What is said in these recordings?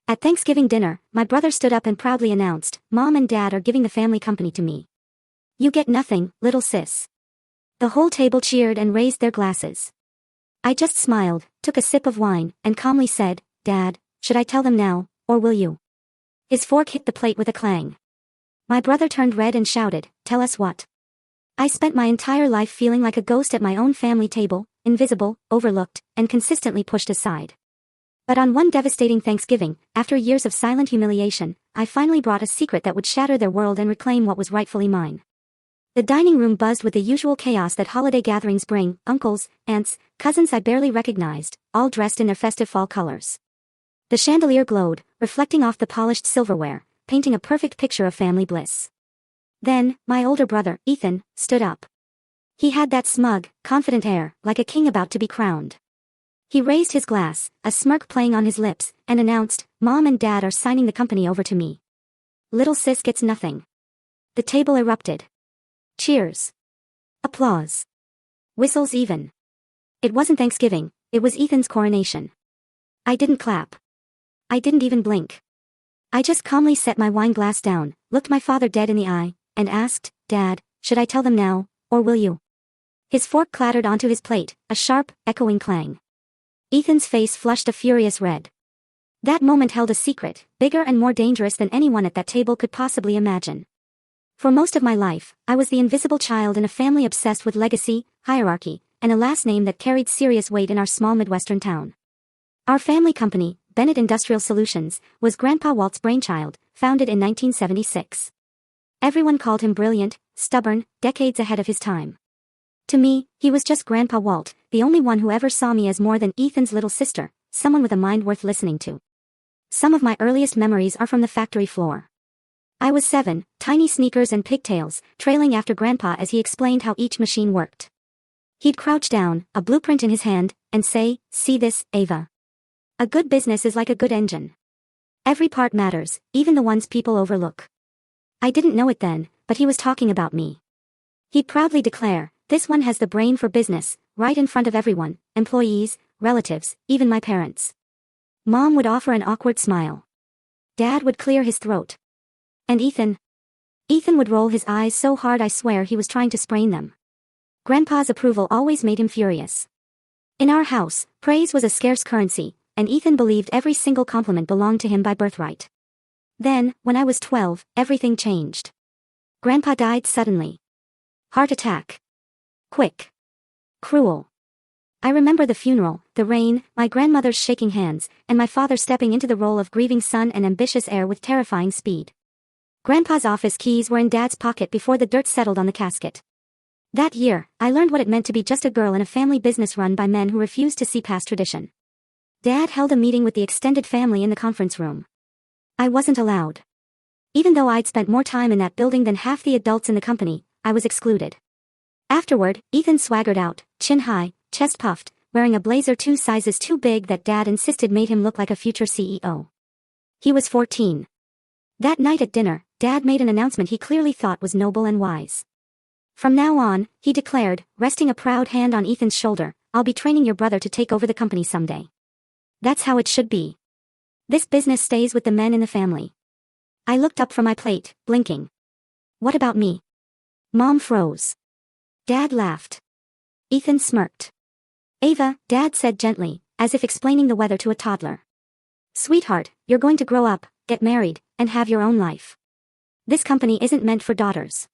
At Thanksgiving dinner, my brother stood up and proudly announced, "Mom and Dad are giving the family company to me. You get nothing, little sis." The whole table cheered and raised their glasses. I just smiled, took a sip of wine, and calmly said, "Dad, should I tell them now, or will you?" His fork hit the plate with a clang. My brother turned red and shouted, "Tell us what?" I spent my entire life feeling like a ghost at my own family table, invisible, overlooked, and consistently pushed aside. But on one devastating Thanksgiving, after years of silent humiliation, I finally brought a secret that would shatter their world and reclaim what was rightfully mine. The dining room buzzed with the usual chaos that holiday gatherings bring: uncles, aunts, cousins I barely recognized, all dressed in their festive fall colors. The chandelier glowed, reflecting off the polished silverware, painting a perfect picture of family bliss. Then, my older brother, Ethan, stood up. He had that smug, confident air, like a king about to be crowned. He raised his glass, a smirk playing on his lips, and announced, "Mom and Dad are signing the company over to me. Little sis gets nothing." The table erupted. Cheers. Applause. Whistles even. It wasn't Thanksgiving, it was Ethan's coronation. I didn't clap. I didn't even blink. I just calmly set my wine glass down, looked my father dead in the eye, and asked, "Dad, should I tell them now, or will you?" His fork clattered onto his plate, a sharp, echoing clang. Ethan's face flushed a furious red. That moment held a secret, bigger and more dangerous than anyone at that table could possibly imagine. For most of my life, I was the invisible child in a family obsessed with legacy, hierarchy, and a last name that carried serious weight in our small Midwestern town. Our family company, Bennett Industrial Solutions, was Grandpa Walt's brainchild, founded in 1976. Everyone called him brilliant, stubborn, decades ahead of his time. To me, he was just Grandpa Walt, the only one who ever saw me as more than Ethan's little sister, someone with a mind worth listening to. Some of my earliest memories are from the factory floor. I was 7, tiny sneakers and pigtails, trailing after Grandpa as he explained how each machine worked. He'd crouch down, a blueprint in his hand, and say, "See this, Ava? A good business is like a good engine. Every part matters, even the ones people overlook." I didn't know it then, but he was talking about me. He'd proudly declare, "This one has the brain for business," right in front of everyone, employees, relatives, even my parents. Mom would offer an awkward smile. Dad would clear his throat. And Ethan? Ethan would roll his eyes so hard I swear he was trying to sprain them. Grandpa's approval always made him furious. In our house, praise was a scarce currency, and Ethan believed every single compliment belonged to him by birthright. Then, when I was 12, everything changed. Grandpa died suddenly. Heart attack. Quick. Cruel. I remember the funeral, the rain, my grandmother's shaking hands, and my father stepping into the role of grieving son and ambitious heir with terrifying speed. Grandpa's office keys were in Dad's pocket before the dirt settled on the casket. That year, I learned what it meant to be just a girl in a family business run by men who refused to see past tradition. Dad held a meeting with the extended family in the conference room. I wasn't allowed. Even though I'd spent more time in that building than half the adults in the company, I was excluded. Afterward, Ethan swaggered out, chin high, chest puffed, wearing a blazer 2 sizes too big that Dad insisted made him look like a future CEO. He was 14. That night at dinner, Dad made an announcement he clearly thought was noble and wise. "From now on," he declared, resting a proud hand on Ethan's shoulder, "I'll be training your brother to take over the company someday. That's how it should be. This business stays with the men in the family." I looked up from my plate, blinking. "What about me?" Mom froze. Dad laughed. Ethan smirked. "Ava," Dad said gently, as if explaining the weather to a toddler. "Sweetheart, you're going to grow up, get married, and have your own life. This company isn't meant for daughters.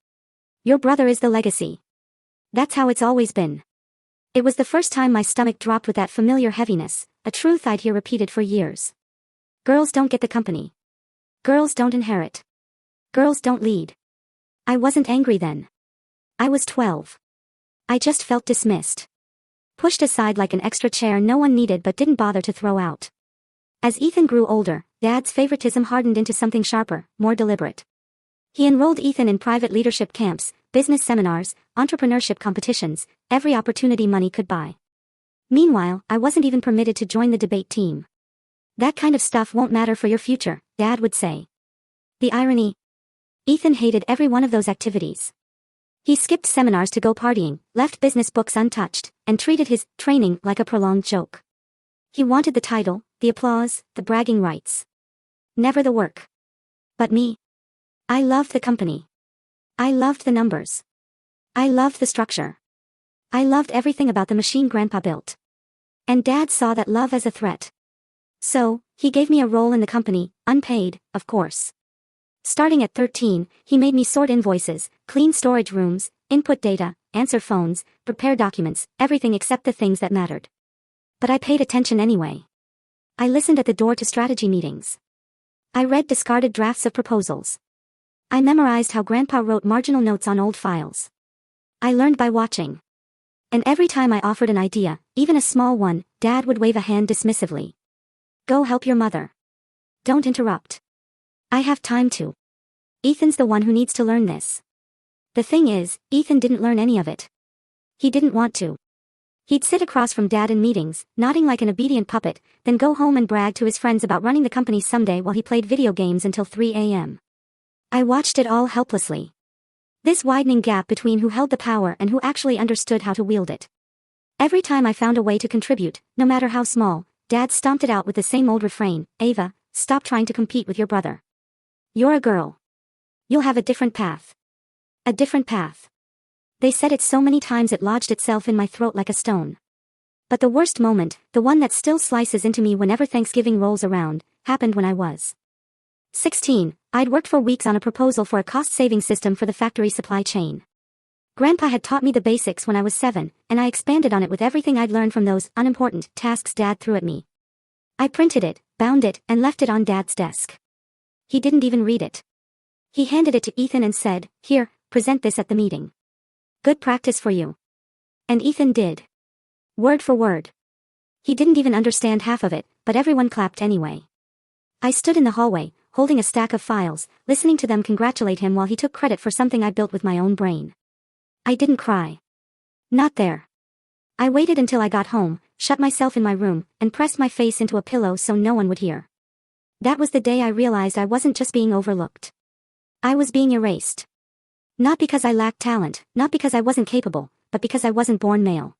Your brother is the legacy. That's how it's always been." It was the first time my stomach dropped with that familiar heaviness, a truth I'd hear repeated for years. Girls don't get the company. Girls don't inherit. Girls don't lead. I wasn't angry then. I was 12. I just felt dismissed. Pushed aside like an extra chair no one needed but didn't bother to throw out. As Ethan grew older, Dad's favoritism hardened into something sharper, more deliberate. He enrolled Ethan in private leadership camps, business seminars, entrepreneurship competitions, every opportunity money could buy. Meanwhile, I wasn't even permitted to join the debate team. "That kind of stuff won't matter for your future," Dad would say. The irony? Ethan hated every one of those activities. He skipped seminars to go partying, left business books untouched, and treated his training like a prolonged joke. He wanted the title, the applause, the bragging rights. never the work. But me? I loved the company. I loved the numbers. I loved the structure. I loved everything about the machine Grandpa built. And Dad saw that love as a threat. So, he gave me a role in the company, unpaid, of course. Starting at 13, he made me sort invoices, clean storage rooms, input data, answer phones, prepare documents, everything except the things that mattered. But I paid attention anyway. I listened at the door to strategy meetings. I read discarded drafts of proposals. I memorized how Grandpa wrote marginal notes on old files. I learned by watching. And every time I offered an idea, even a small one, Dad would wave a hand dismissively. Go help your mother. Don't interrupt. I have time to. Ethan's the one who needs to learn this. The thing is, Ethan didn't learn any of it. He didn't want to. He'd sit across from Dad in meetings, nodding like an obedient puppet, then go home and brag to his friends about running the company someday while he played video games until 3 a.m. I watched it all helplessly. This widening gap between who held the power and who actually understood how to wield it. Every time I found a way to contribute, no matter how small, Dad stomped it out with the same old refrain, Ava, stop trying to compete with your brother. You're a girl. You'll have a different path. A different path. They said it so many times it lodged itself in my throat like a stone. But the worst moment, the one that still slices into me whenever Thanksgiving rolls around, happened when I was 16. I'd worked for weeks on a proposal for a cost-saving system for the factory supply chain. Grandpa had taught me the basics when I was 7, and I expanded on it with everything I'd learned from those unimportant tasks Dad threw at me. I printed it, bound it, and left it on Dad's desk. He didn't even read it. He handed it to Ethan and said, "Here, present this at the meeting. Good practice for you." And Ethan did. Word for word. He didn't even understand half of it, but everyone clapped anyway. I stood in the hallway, holding a stack of files, listening to them congratulate him while he took credit for something I built with my own brain. I didn't cry. Not there. I waited until I got home, shut myself in my room, and pressed my face into a pillow so no one would hear. That was the day I realized I wasn't just being overlooked. I was being erased. Not because I lacked talent, not because I wasn't capable, but because I wasn't born male.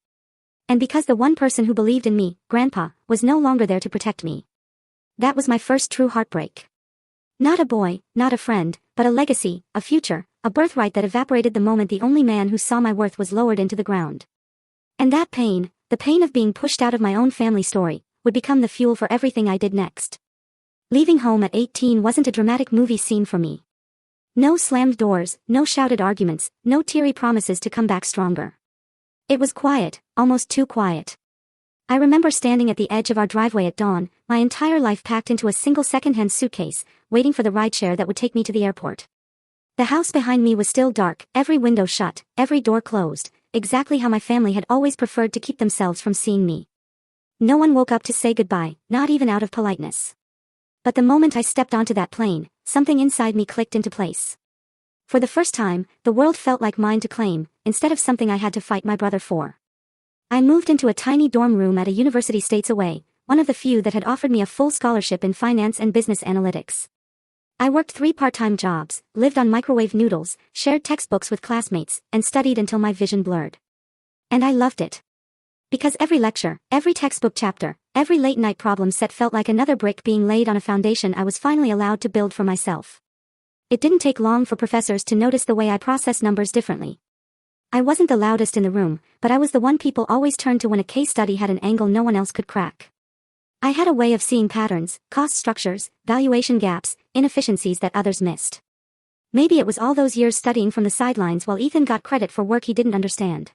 And because the one person who believed in me, Grandpa, was no longer there to protect me. That was my first true heartbreak. Not a boy, not a friend, but a legacy, a future, a birthright that evaporated the moment the only man who saw my worth was lowered into the ground. And that pain, the pain of being pushed out of my own family story, would become the fuel for everything I did next. Leaving home at 18 wasn't a dramatic movie scene for me. No slammed doors, no shouted arguments, no teary promises to come back stronger. It was quiet, almost too quiet. I remember standing at the edge of our driveway at dawn, my entire life packed into a single second-hand suitcase, waiting for the rideshare that would take me to the airport. The house behind me was still dark, every window shut, every door closed, exactly how my family had always preferred to keep themselves from seeing me. No one woke up to say goodbye, not even out of politeness. But the moment I stepped onto that plane, something inside me clicked into place. For the first time, the world felt like mine to claim, instead of something I had to fight my brother for. I moved into a tiny dorm room at a university states away, one of the few that had offered me a full scholarship in finance and business analytics. I worked 3 part-time jobs, lived on microwave noodles, shared textbooks with classmates, and studied until my vision blurred. And I loved it. Because every lecture, every textbook chapter, every late-night problem set felt like another brick being laid on a foundation I was finally allowed to build for myself. It didn't take long for professors to notice the way I processed numbers differently. I wasn't the loudest in the room, but I was the one people always turned to when a case study had an angle no one else could crack. I had a way of seeing patterns, cost structures, valuation gaps, inefficiencies that others missed. Maybe it was all those years studying from the sidelines while Ethan got credit for work he didn't understand.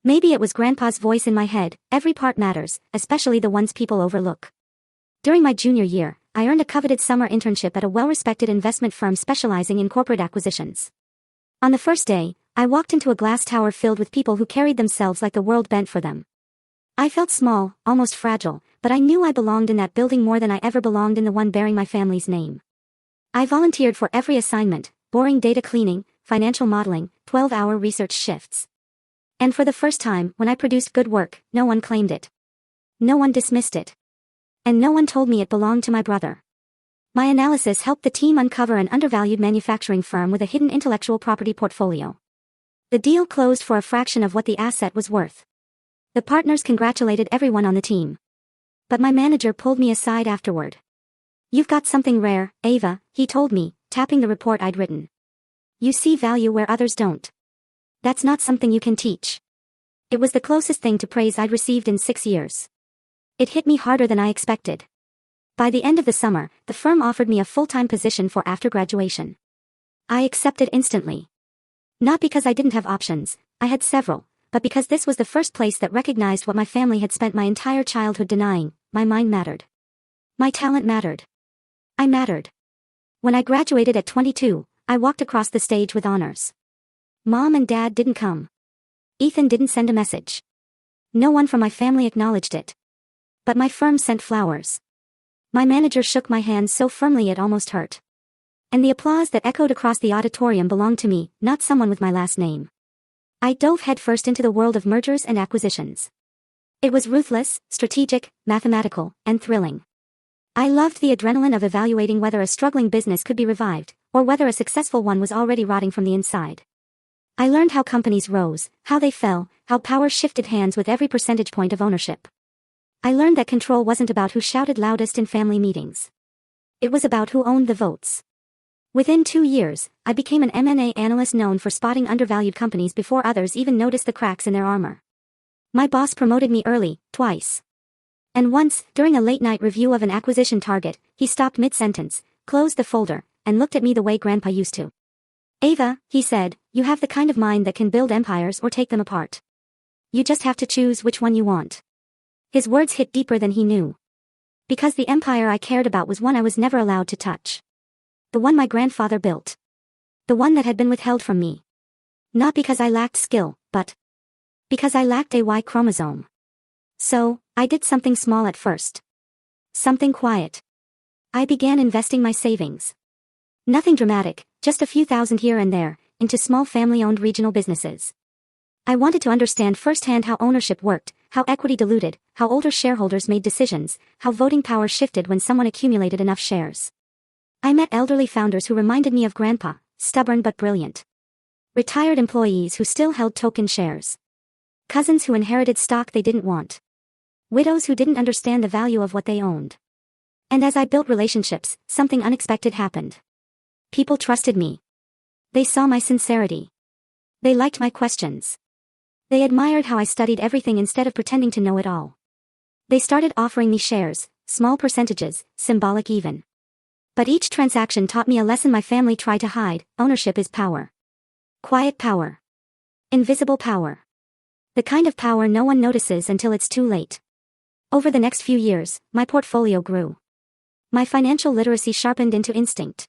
Maybe it was Grandpa's voice in my head, every part matters, especially the ones people overlook. During my junior year, I earned a coveted summer internship at a well-respected investment firm specializing in corporate acquisitions. On the first day, I walked into a glass tower filled with people who carried themselves like the world bent for them. I felt small, almost fragile, but I knew I belonged in that building more than I ever belonged in the one bearing my family's name. I volunteered for every assignment, boring data cleaning, financial modeling, 12-hour research shifts. And for the first time, when I produced good work, no one claimed it. No one dismissed it. And no one told me it belonged to my brother. My analysis helped the team uncover an undervalued manufacturing firm with a hidden intellectual property portfolio. The deal closed for a fraction of what the asset was worth. The partners congratulated everyone on the team. But my manager pulled me aside afterward. You've got something rare, Ava, he told me, tapping the report I'd written. You see value where others don't. That's not something you can teach. It was the closest thing to praise I'd received in 6 years. It hit me harder than I expected. By the end of the summer, the firm offered me a full-time position for after graduation. I accepted instantly. Not because I didn't have options, I had several, but because this was the first place that recognized what my family had spent my entire childhood denying: my mind mattered. My talent mattered. I mattered. When I graduated at 22, I walked across the stage with honors. Mom and Dad didn't come. Ethan didn't send a message. No one from my family acknowledged it. But my firm sent flowers. My manager shook my hand so firmly it almost hurt. And the applause that echoed across the auditorium belonged to me, not someone with my last name. I dove headfirst into the world of mergers and acquisitions. It was ruthless, strategic, mathematical, and thrilling. I loved the adrenaline of evaluating whether a struggling business could be revived, or whether a successful one was already rotting from the inside. I learned how companies rose, how they fell, how power shifted hands with every percentage point of ownership. I learned that control wasn't about who shouted loudest in family meetings. It was about who owned the votes. Within 2 years, I became an M&A analyst known for spotting undervalued companies before others even noticed the cracks in their armor. My boss promoted me early, twice. And once, during a late-night review of an acquisition target, he stopped mid-sentence, closed the folder, and looked at me the way Grandpa used to. Ava, he said, you have the kind of mind that can build empires or take them apart. You just have to choose which one you want. His words hit deeper than he knew. Because the empire I cared about was one I was never allowed to touch. The one my grandfather built. The one that had been withheld from me. Not because I lacked skill, but because I lacked a Y chromosome. So, I did something small at first. Something quiet. I began investing my savings. Nothing dramatic, just a few thousand here and there, into small family-owned regional businesses. I wanted to understand firsthand how ownership worked, how equity diluted, how older shareholders made decisions, how voting power shifted when someone accumulated enough shares. I met elderly founders who reminded me of Grandpa, stubborn but brilliant. Retired employees who still held token shares. Cousins who inherited stock they didn't want. Widows who didn't understand the value of what they owned. And as I built relationships, something unexpected happened. People trusted me. They saw my sincerity. They liked my questions. They admired how I studied everything instead of pretending to know it all. They started offering me shares, small percentages, symbolic even. But each transaction taught me a lesson my family tried to hide: ownership is power. Quiet power. Invisible power. The kind of power no one notices until it's too late. Over the next few years, my portfolio grew. My financial literacy sharpened into instinct.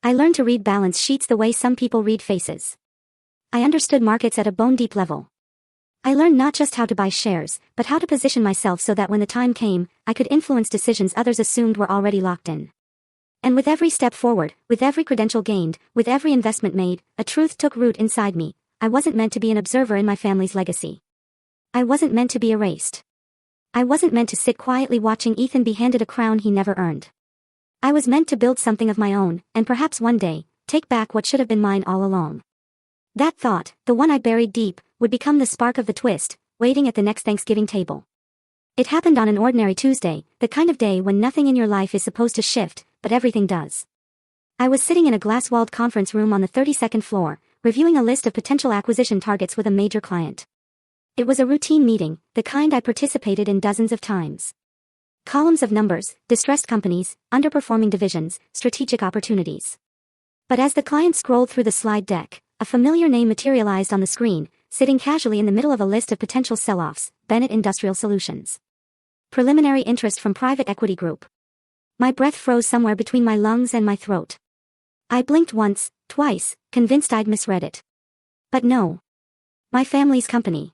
I learned to read balance sheets the way some people read faces. I understood markets at a bone-deep level. I learned not just how to buy shares, but how to position myself so that when the time came, I could influence decisions others assumed were already locked in. And with every step forward, with every credential gained, with every investment made, a truth took root inside me: I wasn't meant to be an observer in my family's legacy. I wasn't meant to be erased. I wasn't meant to sit quietly watching Ethan be handed a crown he never earned. I was meant to build something of my own, and perhaps one day, take back what should have been mine all along. That thought, the one I buried deep, would become the spark of the twist, waiting at the next Thanksgiving table. It happened on an ordinary Tuesday, the kind of day when nothing in your life is supposed to shift, but everything does. I was sitting in a glass-walled conference room on the 32nd floor, reviewing a list of potential acquisition targets with a major client. It was a routine meeting, the kind I participated in dozens of times. Columns of numbers, distressed companies, underperforming divisions, strategic opportunities. But as the client scrolled through the slide deck, a familiar name materialized on the screen, sitting casually in the middle of a list of potential sell-offs: Bennett Industrial Solutions. Preliminary interest from private equity group. My breath froze somewhere between my lungs and my throat. I blinked once, twice, convinced I'd misread it. But no. My family's company.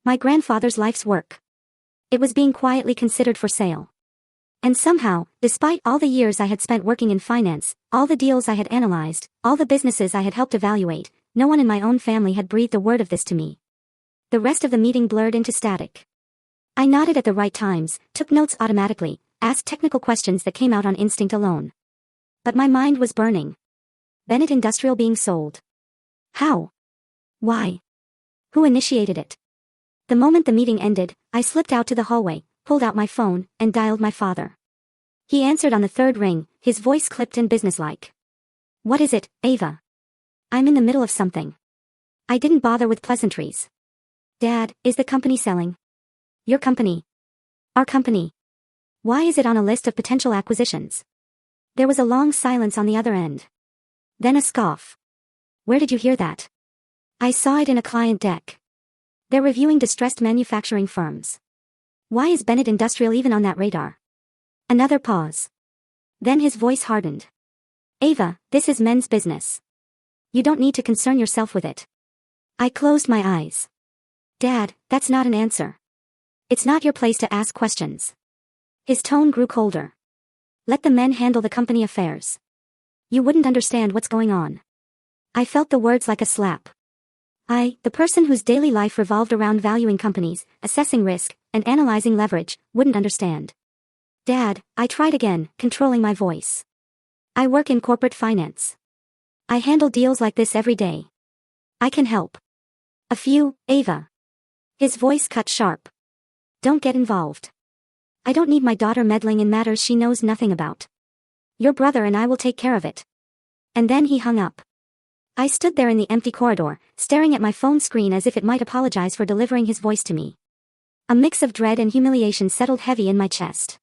My grandfather's life's work. It was being quietly considered for sale. And somehow, despite all the years I had spent working in finance, all the deals I had analyzed, all the businesses I had helped evaluate, no one in my own family had breathed a word of this to me. The rest of the meeting blurred into static. I nodded at the right times, took notes automatically, asked technical questions that came out on instinct alone. But my mind was burning. Bennett Industrial being sold. How? Why? Who initiated it? The moment the meeting ended, I slipped out to the hallway, pulled out my phone, and dialed my father. He answered on the third ring, his voice clipped and businesslike. What is it, Ava? I'm in the middle of something. I didn't bother with pleasantries. Dad, is the company selling? Your company? Our company. Why is it on a list of potential acquisitions? There was a long silence on the other end. Then a scoff. Where did you hear that? I saw it in a client deck. They're reviewing distressed manufacturing firms. Why is Bennett Industrial even on that radar? Another pause. Then his voice hardened. Ava, this is men's business. You don't need to concern yourself with it. I closed my eyes. Dad, that's not an answer. It's not your place to ask questions. His tone grew colder. Let the men handle the company affairs. You wouldn't understand what's going on. I felt the words like a slap. I, the person whose daily life revolved around valuing companies, assessing risk, and analyzing leverage, wouldn't understand. Dad, I tried again, controlling my voice. I work in corporate finance. I handle deals like this every day. I can help. A few, Ava. His voice cut sharp. Don't get involved. I don't need my daughter meddling in matters she knows nothing about. Your brother and I will take care of it. And then he hung up. I stood there in the empty corridor, staring at my phone screen as if it might apologize for delivering his voice to me. A mix of dread and humiliation settled heavy in my chest.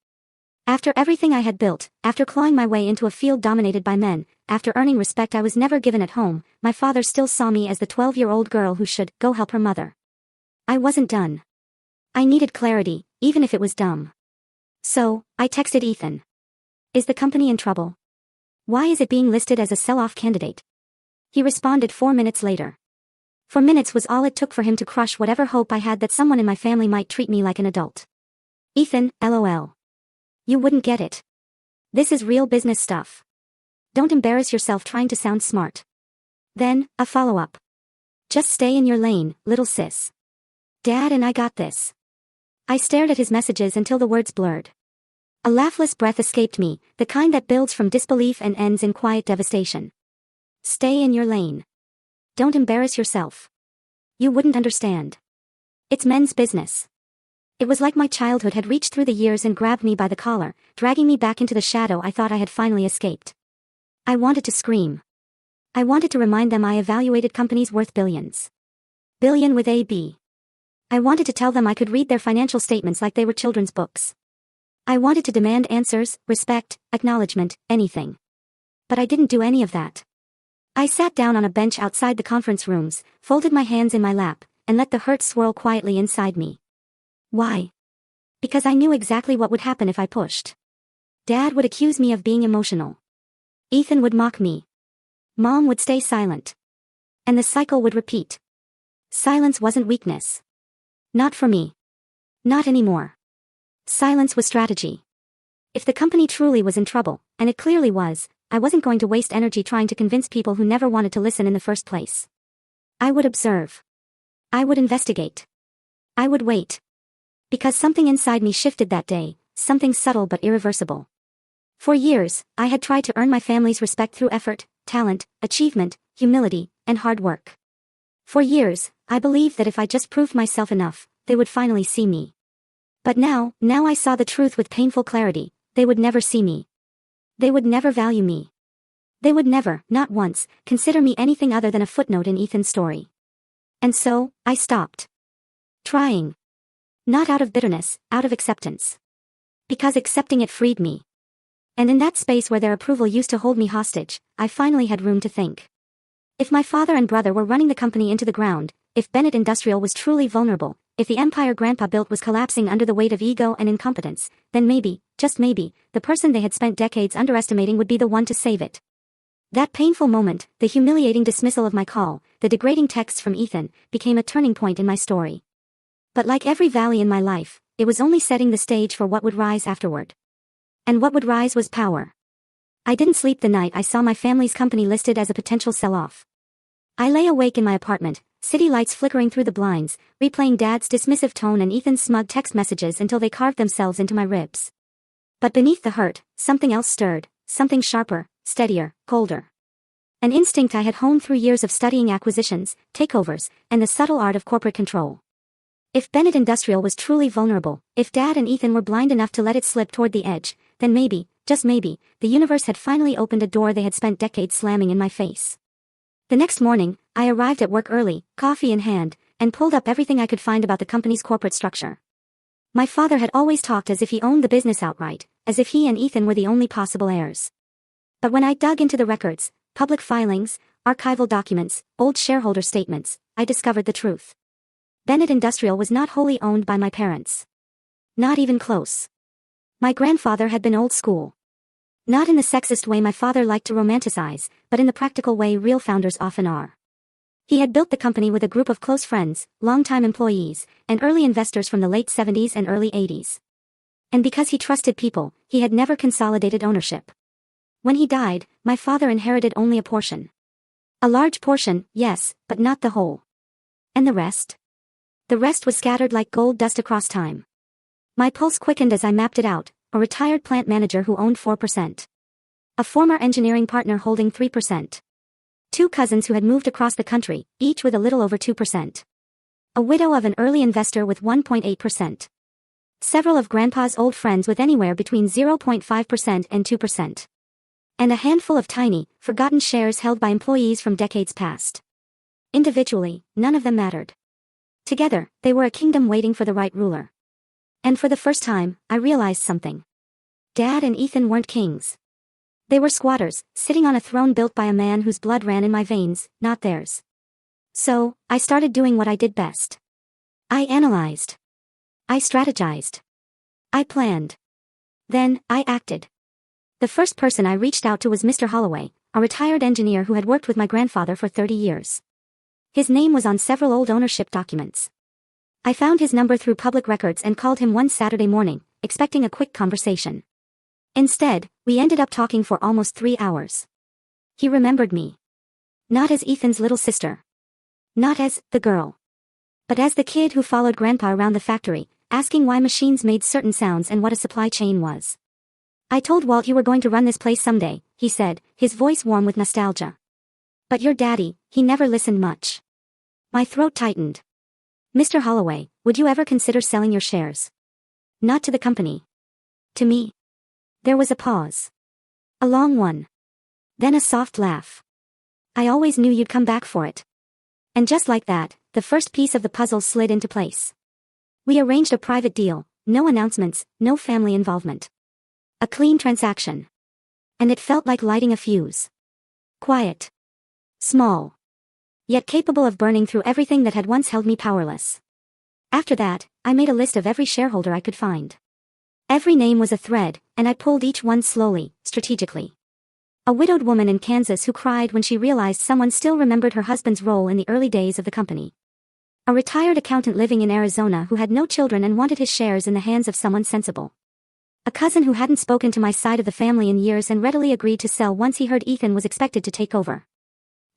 After everything I had built, after clawing my way into a field dominated by men, after earning respect I was never given at home, my father still saw me as the 12-year-old girl who should go help her mother. I wasn't done. I needed clarity, even if it was dumb. So, I texted Ethan. Is the company in trouble? Why is it being listed as a sell-off candidate? He responded 4 minutes later. 4 minutes was all it took for him to crush whatever hope I had that someone in my family might treat me like an adult. Ethan, LOL. You wouldn't get it. This is real business stuff. Don't embarrass yourself trying to sound smart. Then, a follow-up. Just stay in your lane, little sis. Dad and I got this. I stared at his messages until the words blurred. A laughless breath escaped me, the kind that builds from disbelief and ends in quiet devastation. Stay in your lane. Don't embarrass yourself. You wouldn't understand. It's men's business. It was like my childhood had reached through the years and grabbed me by the collar, dragging me back into the shadow I thought I had finally escaped. I wanted to scream. I wanted to remind them I evaluated companies worth billions. Billion with a B. I wanted to tell them I could read their financial statements like they were children's books. I wanted to demand answers, respect, acknowledgement, anything. But I didn't do any of that. I sat down on a bench outside the conference rooms, folded my hands in my lap, and let the hurt swirl quietly inside me. Why? Because I knew exactly what would happen if I pushed. Dad would accuse me of being emotional. Ethan would mock me. Mom would stay silent. And the cycle would repeat. Silence wasn't weakness. Not for me. Not anymore. Silence was strategy. If the company truly was in trouble, and it clearly was, I wasn't going to waste energy trying to convince people who never wanted to listen in the first place. I would observe. I would investigate. I would wait. Because something inside me shifted that day, something subtle but irreversible. For years, I had tried to earn my family's respect through effort, talent, achievement, humility, and hard work. For years, I believed that if I just proved myself enough, they would finally see me. But now I saw the truth with painful clarity. They would never see me. They would never value me. They would never, not once, consider me anything other than a footnote in Ethan's story. And so, I stopped. Trying. Not out of bitterness, out of acceptance. Because accepting it freed me. And in that space where their approval used to hold me hostage, I finally had room to think. If my father and brother were running the company into the ground, if Bennett Industrial was truly vulnerable, if the empire Grandpa built was collapsing under the weight of ego and incompetence, then maybe, just maybe, the person they had spent decades underestimating would be the one to save it. That painful moment, the humiliating dismissal of my call, the degrading texts from Ethan, became a turning point in my story. But like every valley in my life, it was only setting the stage for what would rise afterward. And what would rise was power. I didn't sleep the night I saw my family's company listed as a potential sell-off. I lay awake in my apartment, city lights flickering through the blinds, replaying Dad's dismissive tone and Ethan's smug text messages until they carved themselves into my ribs. But beneath the hurt, something else stirred, something sharper, steadier, colder. An instinct I had honed through years of studying acquisitions, takeovers, and the subtle art of corporate control. If Bennett Industrial was truly vulnerable, if Dad and Ethan were blind enough to let it slip toward the edge, then maybe, just maybe, the universe had finally opened a door they had spent decades slamming in my face. The next morning, I arrived at work early, coffee in hand, and pulled up everything I could find about the company's corporate structure. My father had always talked as if he owned the business outright, as if he and Ethan were the only possible heirs. But when I dug into the records, public filings, archival documents, old shareholder statements, I discovered the truth. Bennett Industrial was not wholly owned by my parents. Not even close. My grandfather had been old school. Not in the sexist way my father liked to romanticize, but in the practical way real founders often are. He had built the company with a group of close friends, longtime employees, and early investors from the late 70s and early 80s. And because he trusted people, he had never consolidated ownership. When he died, my father inherited only a portion. A large portion, yes, but not the whole. And the rest? The rest was scattered like gold dust across time. My pulse quickened as I mapped it out: a retired plant manager who owned 4%. A former engineering partner holding 3%. 2 cousins who had moved across the country, each with a little over 2%. A widow of an early investor with 1.8%. Several of Grandpa's old friends with anywhere between 0.5% and 2%. And a handful of tiny, forgotten shares held by employees from decades past. Individually, none of them mattered. Together, they were a kingdom waiting for the right ruler. And for the first time, I realized something. Dad and Ethan weren't kings. They were squatters, sitting on a throne built by a man whose blood ran in my veins, not theirs. So, I started doing what I did best. I analyzed. I strategized. I planned. Then, I acted. The first person I reached out to was Mr. Holloway, a retired engineer who had worked with my grandfather for 30 years. His name was on several old ownership documents. I found his number through public records and called him one Saturday morning, expecting a quick conversation. Instead, we ended up talking for almost 3 hours. He remembered me. Not as Ethan's little sister. Not as the girl. But as the kid who followed Grandpa around the factory, asking why machines made certain sounds and what a supply chain was. I told Walt you were going to run this place someday, he said, his voice warm with nostalgia. But your daddy, he never listened much. My throat tightened. Mr. Holloway, would you ever consider selling your shares? Not to the company. To me. There was a pause. A long one. Then a soft laugh. I always knew you'd come back for it. And just like that, the first piece of the puzzle slid into place. We arranged a private deal, no announcements, no family involvement. A clean transaction. And it felt like lighting a fuse. Quiet. Small. Yet capable of burning through everything that had once held me powerless. After that, I made a list of every shareholder I could find. Every name was a thread, and I pulled each one slowly, strategically. A widowed woman in Kansas who cried when she realized someone still remembered her husband's role in the early days of the company. A retired accountant living in Arizona who had no children and wanted his shares in the hands of someone sensible. A cousin who hadn't spoken to my side of the family in years and readily agreed to sell once he heard Ethan was expected to take over.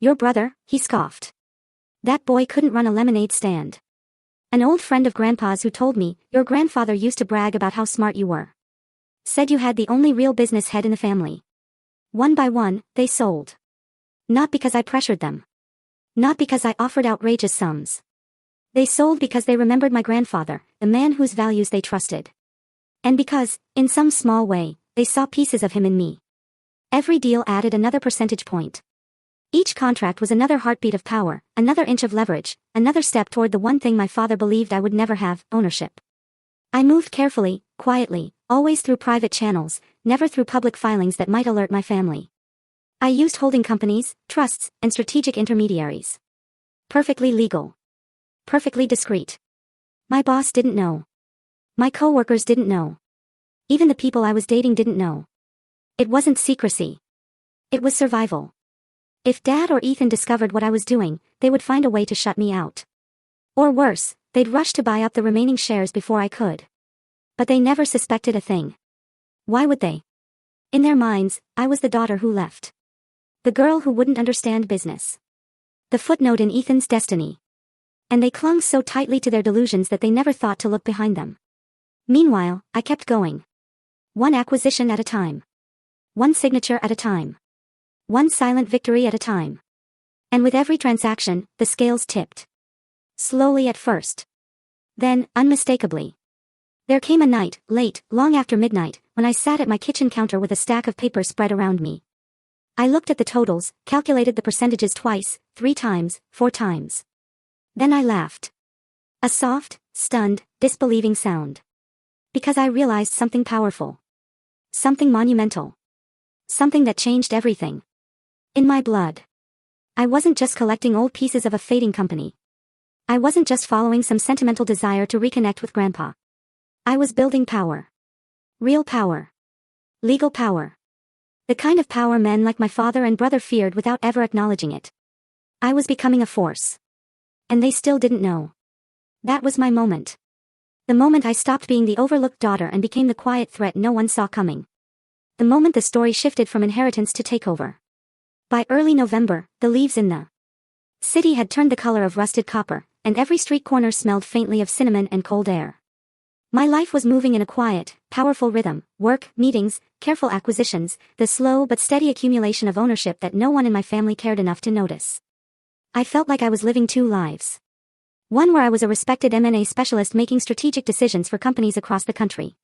Your brother, he scoffed. That boy couldn't run a lemonade stand. An old friend of Grandpa's who told me, your grandfather used to brag about how smart you were. Said you had the only real business head in the family. One by one, they sold. Not because I pressured them. Not because I offered outrageous sums. They sold because they remembered my grandfather, the man whose values they trusted. And because, in some small way, they saw pieces of him in me. Every deal added another percentage point. Each contract was another heartbeat of power, another inch of leverage, another step toward the one thing my father believed I would never have, ownership. I moved carefully, quietly, always through private channels, never through public filings that might alert my family. I used holding companies, trusts, and strategic intermediaries. Perfectly legal. Perfectly discreet. My boss didn't know. My coworkers didn't know. Even the people I was dating didn't know. It wasn't secrecy. It was survival. If Dad or Ethan discovered what I was doing, they would find a way to shut me out. Or worse, they'd rush to buy up the remaining shares before I could. But they never suspected a thing. Why would they? In their minds, I was the daughter who left. The girl who wouldn't understand business. The footnote in Ethan's destiny. And they clung so tightly to their delusions that they never thought to look behind them. Meanwhile, I kept going. One acquisition at a time. One signature at a time. One silent victory at a time. And with every transaction, the scales tipped. Slowly at first. Then, unmistakably. There came a night, late, long after midnight, when I sat at my kitchen counter with a stack of papers spread around me. I looked at the totals, calculated the percentages twice, 3 times, 4 times. Then I laughed. A soft, stunned, disbelieving sound. Because I realized something powerful. Something monumental. Something that changed everything. In my blood. I wasn't just collecting old pieces of a fading company. I wasn't just following some sentimental desire to reconnect with Grandpa. I was building power. Real power. Legal power. The kind of power men like my father and brother feared without ever acknowledging it. I was becoming a force. And they still didn't know. That was my moment. The moment I stopped being the overlooked daughter and became the quiet threat no one saw coming. The moment the story shifted from inheritance to takeover. By early November, the leaves in the city had turned the color of rusted copper, and every street corner smelled faintly of cinnamon and cold air. My life was moving in a quiet, powerful rhythm: work, meetings, careful acquisitions, the slow but steady accumulation of ownership that no one in my family cared enough to notice. I felt like I was living 2 lives. One where I was a respected M&A specialist making strategic decisions for companies across the country.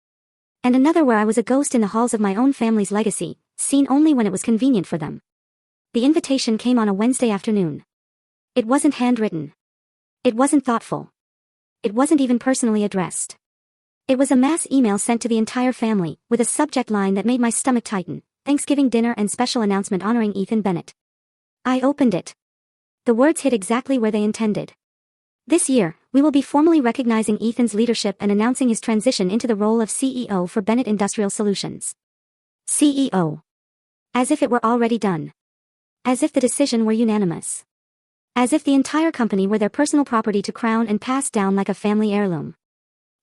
And another where I was a ghost in the halls of my own family's legacy, seen only when it was convenient for them. The invitation came on a Wednesday afternoon. It wasn't handwritten. It wasn't thoughtful. It wasn't even personally addressed. It was a mass email sent to the entire family, with a subject line that made my stomach tighten: Thanksgiving dinner and special announcement honoring Ethan Bennett. I opened it. The words hit exactly where they intended. This year, we will be formally recognizing Ethan's leadership and announcing his transition into the role of CEO for Bennett Industrial Solutions. CEO. As if it were already done. As if the decision were unanimous. As if the entire company were their personal property to crown and pass down like a family heirloom.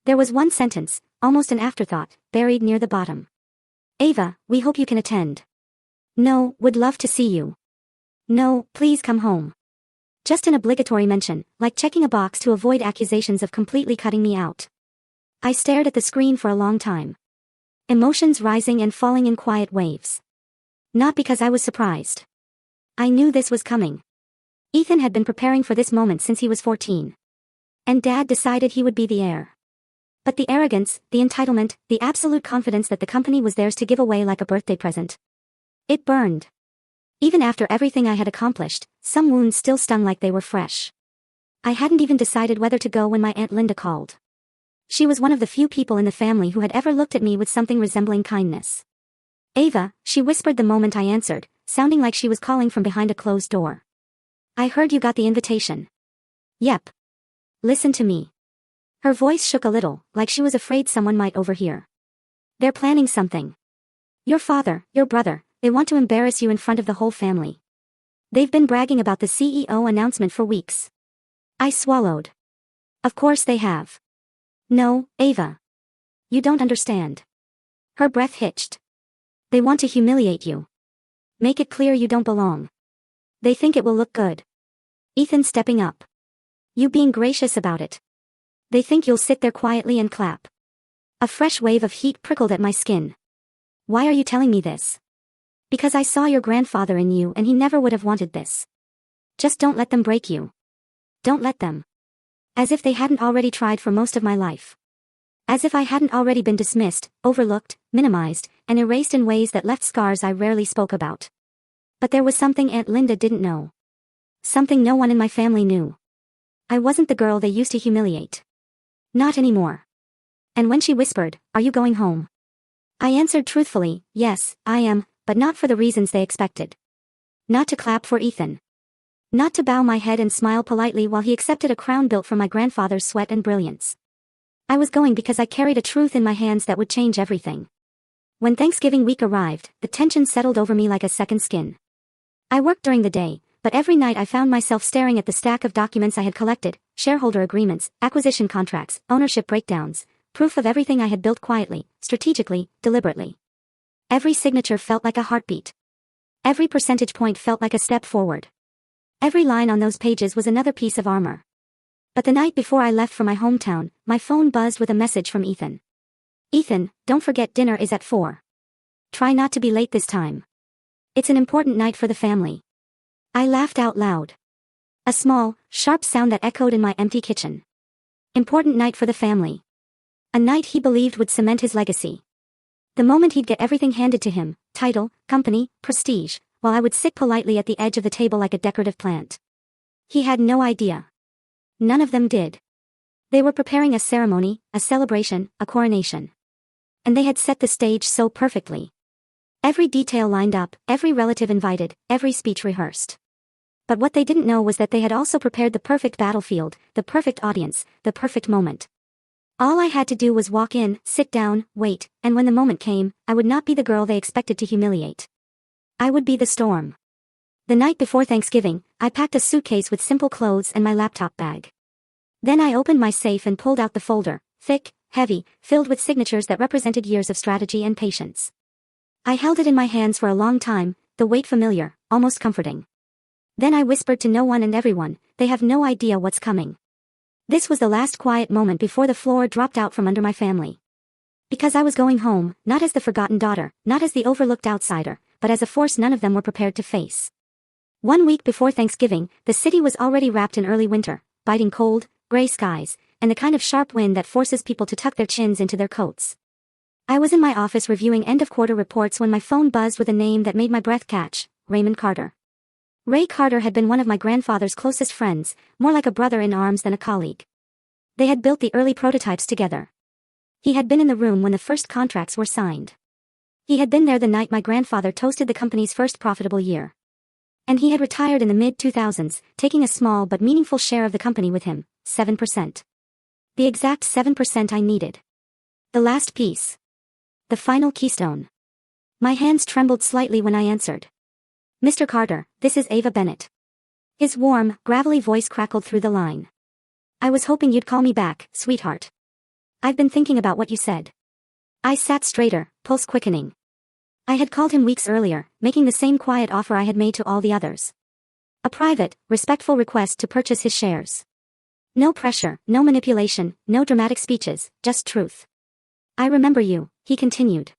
There was one sentence, almost an afterthought, buried near the bottom. Ava, we hope you can attend. No, would love to see you. No, please come home. Just an obligatory mention, like checking a box to avoid accusations of completely cutting me out. I stared at the screen for a long time. Emotions rising and falling in quiet waves. Not because I was surprised. I knew this was coming. Ethan had been preparing for this moment since he was 14. And Dad decided he would be the heir. But the arrogance, the entitlement, the absolute confidence that the company was theirs to give away like a birthday present. It burned. Even after everything I had accomplished, some wounds still stung like they were fresh. I hadn't even decided whether to go when my Aunt Linda called. She was one of the few people in the family who had ever looked at me with something resembling kindness. Ava, she whispered the moment I answered, sounding like she was calling from behind a closed door. I heard you got the invitation. Yep. Listen to me. Her voice shook a little, like she was afraid someone might overhear. They're planning something. Your father, your brother, they want to embarrass you in front of the whole family. They've been bragging about the CEO announcement for weeks. I swallowed. Of course they have. No, Ava. You don't understand. Her breath hitched. They want to humiliate you. Make it clear you don't belong. They think it will look good. Ethan stepping up. You being gracious about it. They think you'll sit there quietly and clap. A fresh wave of heat prickled at my skin. Why are you telling me this? Because I saw your grandfather in you and he never would have wanted this. Just don't let them break you. Don't let them. As if they hadn't already tried for most of my life. As if I hadn't already been dismissed, overlooked, minimized, and erased in ways that left scars I rarely spoke about. But there was something Aunt Linda didn't know. Something no one in my family knew. I wasn't the girl they used to humiliate. Not anymore. And when she whispered, "Are you going home?" I answered truthfully, "Yes, I am, but not for the reasons they expected. Not to clap for Ethan. Not to bow my head and smile politely while he accepted a crown built from my grandfather's sweat and brilliance. I was going because I carried a truth in my hands that would change everything." When Thanksgiving week arrived, the tension settled over me like a second skin. I worked during the day, but every night I found myself staring at the stack of documents I had collected: shareholder agreements, acquisition contracts, ownership breakdowns, proof of everything I had built quietly, strategically, deliberately. Every signature felt like a heartbeat. Every percentage point felt like a step forward. Every line on those pages was another piece of armor. But the night before I left for my hometown, my phone buzzed with a message from Ethan. "Ethan, don't forget dinner is at 4. Try not to be late this time. It's an important night for the family." I laughed out loud. A small, sharp sound that echoed in my empty kitchen. Important night for the family. A night he believed would cement his legacy. The moment he'd get everything handed to him, title, company, prestige, while I would sit politely at the edge of the table like a decorative plant. He had no idea. None of them did. They were preparing a ceremony, a celebration, a coronation. And they had set the stage so perfectly. Every detail lined up, every relative invited, every speech rehearsed. But what they didn't know was that they had also prepared the perfect battlefield, the perfect audience, the perfect moment. All I had to do was walk in, sit down, wait, and when the moment came, I would not be the girl they expected to humiliate. I would be the storm. The night before Thanksgiving, I packed a suitcase with simple clothes and my laptop bag. Then I opened my safe and pulled out the folder, thick, heavy, filled with signatures that represented years of strategy and patience. I held it in my hands for a long time, the weight familiar, almost comforting. Then I whispered to no one and everyone, they have no idea what's coming. This was the last quiet moment before the floor dropped out from under my family. Because I was going home, not as the forgotten daughter, not as the overlooked outsider, but as a force none of them were prepared to face. 1 week before Thanksgiving, the city was already wrapped in early winter, biting cold, gray skies, and the kind of sharp wind that forces people to tuck their chins into their coats. I was in my office reviewing end-of-quarter reports when my phone buzzed with a name that made my breath catch, Raymond Carter. Ray Carter had been one of my grandfather's closest friends, more like a brother in arms than a colleague. They had built the early prototypes together. He had been in the room when the first contracts were signed. He had been there the night my grandfather toasted the company's first profitable year. And he had retired in the mid-2000s, taking a small but meaningful share of the company with him, 7%. The exact 7% I needed. The last piece. The final keystone. My hands trembled slightly when I answered. Mr. Carter, this is Ava Bennett. His warm, gravelly voice crackled through the line. I was hoping you'd call me back, sweetheart. I've been thinking about what you said. I sat straighter, pulse quickening. I had called him weeks earlier, making the same quiet offer I had made to all the others. A private, respectful request to purchase his shares. No pressure, no manipulation, no dramatic speeches, just truth. I remember you, he continued.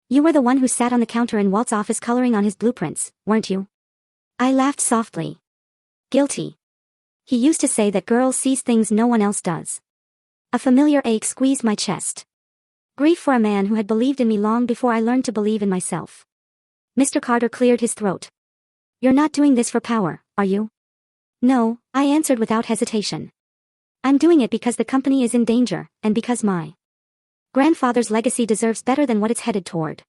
You were the one who sat on the counter in Walt's office coloring on his blueprints, weren't you? I laughed softly. Guilty. He used to say that girls sees things no one else does. A familiar ache squeezed my chest. Grief for a man who had believed in me long before I learned to believe in myself. Mr. Carter cleared his throat. You're not doing this for power, are you? No, I answered without hesitation. I'm doing it because the company is in danger, and because my grandfather's legacy deserves better than what it's headed toward.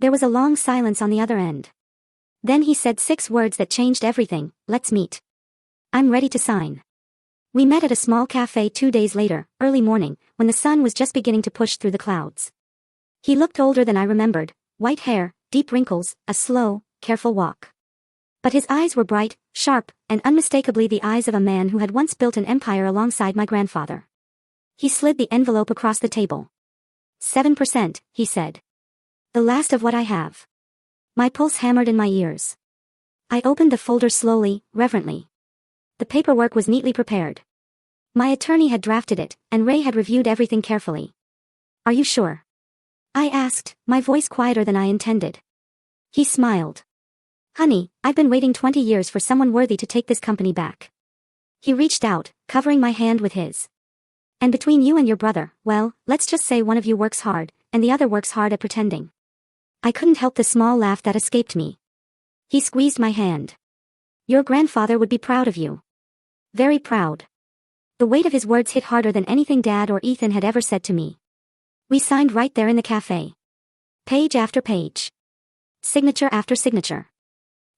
There was a long silence on the other end. Then he said 6 words that changed everything, let's meet. I'm ready to sign. We met at a small cafe 2 days later, early morning, when the sun was just beginning to push through the clouds. He looked older than I remembered, white hair, deep wrinkles, a slow, careful walk. But his eyes were bright, sharp, and unmistakably the eyes of a man who had once built an empire alongside my grandfather. He slid the envelope across the table. 7%, he said. The last of what I have. My pulse hammered in my ears. I opened the folder slowly, reverently. The paperwork was neatly prepared. My attorney had drafted it, and Ray had reviewed everything carefully. Are you sure? I asked, my voice quieter than I intended. He smiled. Honey, I've been waiting 20 years for someone worthy to take this company back. He reached out, covering my hand with his. And between you and your brother, well, let's just say one of you works hard, and the other works hard at pretending. I couldn't help the small laugh that escaped me. He squeezed my hand. Your grandfather would be proud of you. Very proud. The weight of his words hit harder than anything Dad or Ethan had ever said to me. We signed right there in the cafe. Page after page. Signature after signature.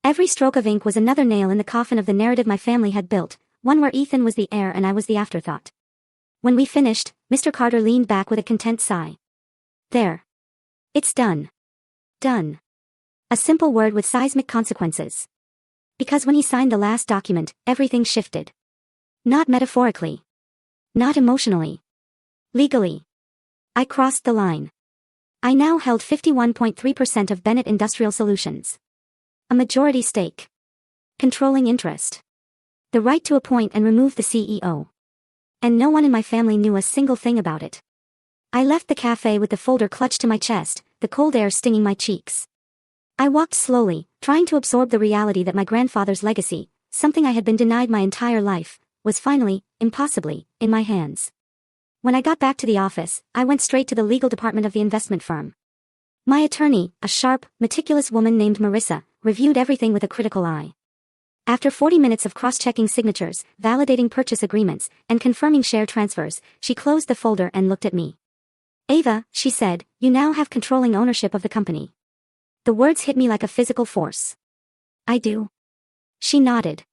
Every stroke of ink was another nail in the coffin of the narrative my family had built, one where Ethan was the heir and I was the afterthought. When we finished, Mr. Carter leaned back with a content sigh. There. It's done. Done. A simple word with seismic consequences. Because when he signed the last document, everything shifted. Not metaphorically. Not emotionally. Legally. I crossed the line. I now held 51.3% of Bennett Industrial Solutions. A majority stake. Controlling interest. The right to appoint and remove the CEO. And no one in my family knew a single thing about it. I left the cafe with the folder clutched to my chest, the cold air stinging my cheeks. I walked slowly, trying to absorb the reality that my grandfather's legacy, something I had been denied my entire life, was finally, impossibly, in my hands. When I got back to the office, I went straight to the legal department of the investment firm. My attorney, a sharp, meticulous woman named Marissa, reviewed everything with a critical eye. After 40 minutes of cross-checking signatures, validating purchase agreements, and confirming share transfers, she closed the folder and looked at me. "Ava," she said, "you now have controlling ownership of the company." The words hit me like a physical force. "I do?" She nodded.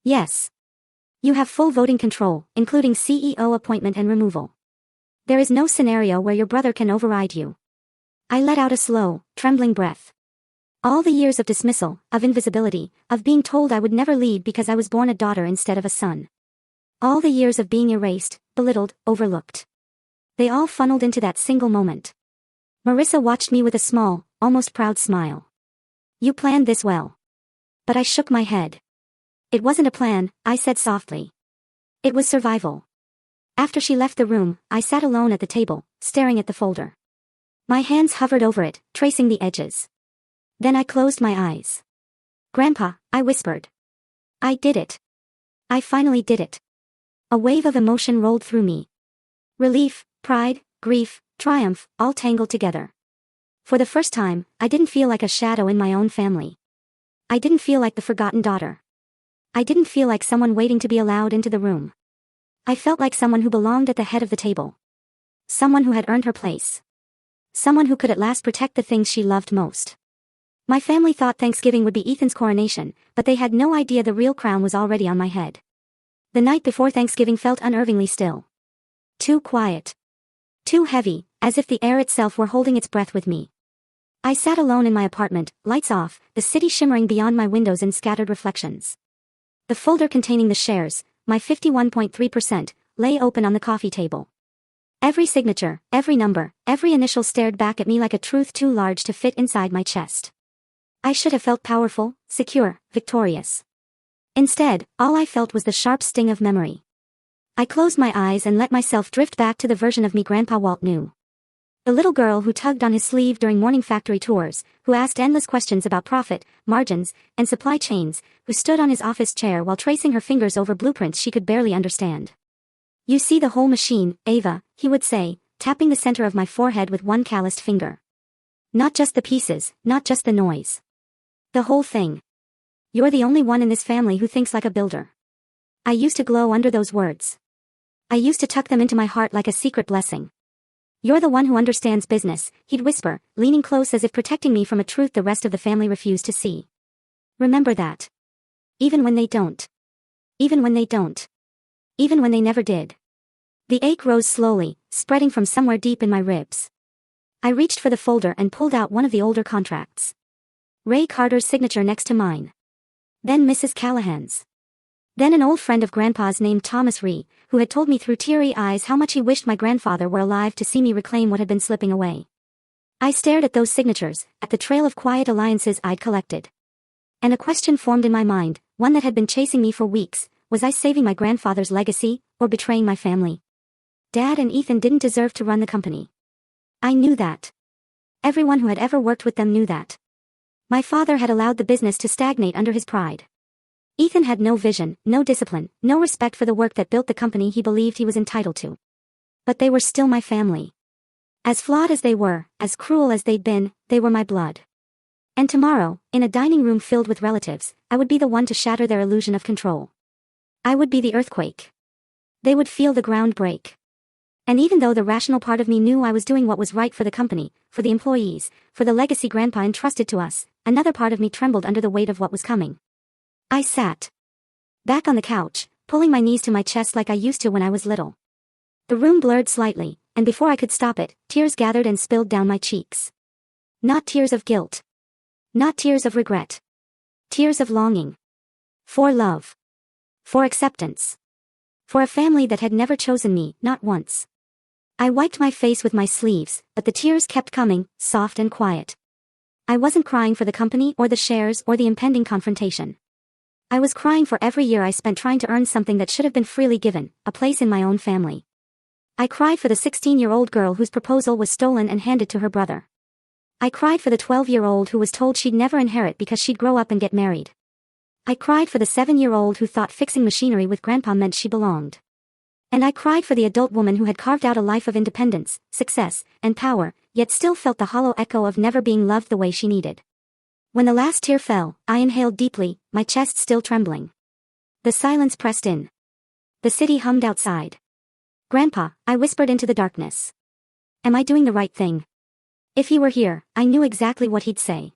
"Yes. You have full voting control, including CEO appointment and removal. There is no scenario where your brother can override you." I let out a slow, trembling breath. All the years of dismissal, of invisibility, of being told I would never lead because I was born a daughter instead of a son. All the years of being erased, belittled, overlooked. They all funneled into that single moment. Marissa watched me with a small, almost proud smile. "You planned this well." But I shook my head. "It wasn't a plan," I said softly. "It was survival." After she left the room, I sat alone at the table, staring at the folder. My hands hovered over it, tracing the edges. Then I closed my eyes. "Grandpa," I whispered. "I did it. I finally did it." A wave of emotion rolled through me. Relief, pride, grief, triumph, all tangled together. For the first time, I didn't feel like a shadow in my own family. I didn't feel like the forgotten daughter. I didn't feel like someone waiting to be allowed into the room. I felt like someone who belonged at the head of the table. Someone who had earned her place. Someone who could at last protect the things she loved most. My family thought Thanksgiving would be Ethan's coronation, but they had no idea the real crown was already on my head. The night before Thanksgiving felt unnervingly still. Too quiet. Too heavy, as if the air itself were holding its breath with me. I sat alone in my apartment, lights off, the city shimmering beyond my windows in scattered reflections. The folder containing the shares, my 51.3%, lay open on the coffee table. Every signature, every number, every initial stared back at me like a truth too large to fit inside my chest. I should have felt powerful, secure, victorious. Instead, all I felt was the sharp sting of memory. I closed my eyes and let myself drift back to the version of me Grandpa Walt knew. The little girl who tugged on his sleeve during morning factory tours, who asked endless questions about profit, margins, and supply chains, who stood on his office chair while tracing her fingers over blueprints she could barely understand. "You see the whole machine, Ava," he would say, tapping the center of my forehead with one calloused finger. "Not just the pieces, not just the noise. The whole thing. You're the only one in this family who thinks like a builder." I used to glow under those words. I used to tuck them into my heart like a secret blessing. "You're the one who understands business," he'd whisper, leaning close as if protecting me from a truth the rest of the family refused to see. "Remember that. Even when they don't. Even when they don't. Even when they never did." The ache rose slowly, spreading from somewhere deep in my ribs. I reached for the folder and pulled out one of the older contracts. Ray Carter's signature next to mine. Then Mrs. Callahan's. Then an old friend of Grandpa's named Thomas Ree, who had told me through teary eyes how much he wished my grandfather were alive to see me reclaim what had been slipping away. I stared at those signatures, at the trail of quiet alliances I'd collected. And a question formed in my mind, one that had been chasing me for weeks: was I saving my grandfather's legacy, or betraying my family? Dad and Ethan didn't deserve to run the company. I knew that. Everyone who had ever worked with them knew that. My father had allowed the business to stagnate under his pride. Ethan had no vision, no discipline, no respect for the work that built the company he believed he was entitled to. But they were still my family. As flawed as they were, as cruel as they'd been, they were my blood. And tomorrow, in a dining room filled with relatives, I would be the one to shatter their illusion of control. I would be the earthquake. They would feel the ground break. And even though the rational part of me knew I was doing what was right for the company, for the employees, for the legacy Grandpa entrusted to us, another part of me trembled under the weight of what was coming. I sat back on the couch, pulling my knees to my chest like I used to when I was little. The room blurred slightly, and before I could stop it, tears gathered and spilled down my cheeks. Not tears of guilt. Not tears of regret. Tears of longing. For love. For acceptance. For a family that had never chosen me, not once. I wiped my face with my sleeves, but the tears kept coming, soft and quiet. I wasn't crying for the company or the shares or the impending confrontation. I was crying for every year I spent trying to earn something that should have been freely given, a place in my own family. I cried for the 16-year-old girl whose proposal was stolen and handed to her brother. I cried for the 12-year-old who was told she'd never inherit because she'd grow up and get married. I cried for the 7-year-old who thought fixing machinery with Grandpa meant she belonged. And I cried for the adult woman who had carved out a life of independence, success, and power, yet still felt the hollow echo of never being loved the way she needed. When the last tear fell, I inhaled deeply, my chest still trembling. The silence pressed in. The city hummed outside. "Grandpa," I whispered into the darkness. "Am I doing the right thing?" If he were here, I knew exactly what he'd say.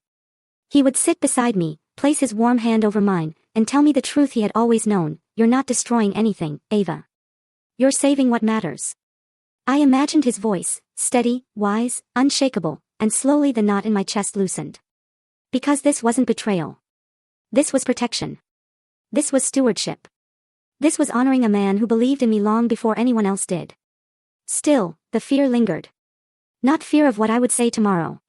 He would sit beside me, place his warm hand over mine, and tell me the truth he had always known: "You're not destroying anything, Ava. You're saving what matters." I imagined his voice, steady, wise, unshakable, and slowly the knot in my chest loosened. Because this wasn't betrayal. This was protection. This was stewardship. This was honoring a man who believed in me long before anyone else did. Still, the fear lingered. Not fear of what I would say tomorrow.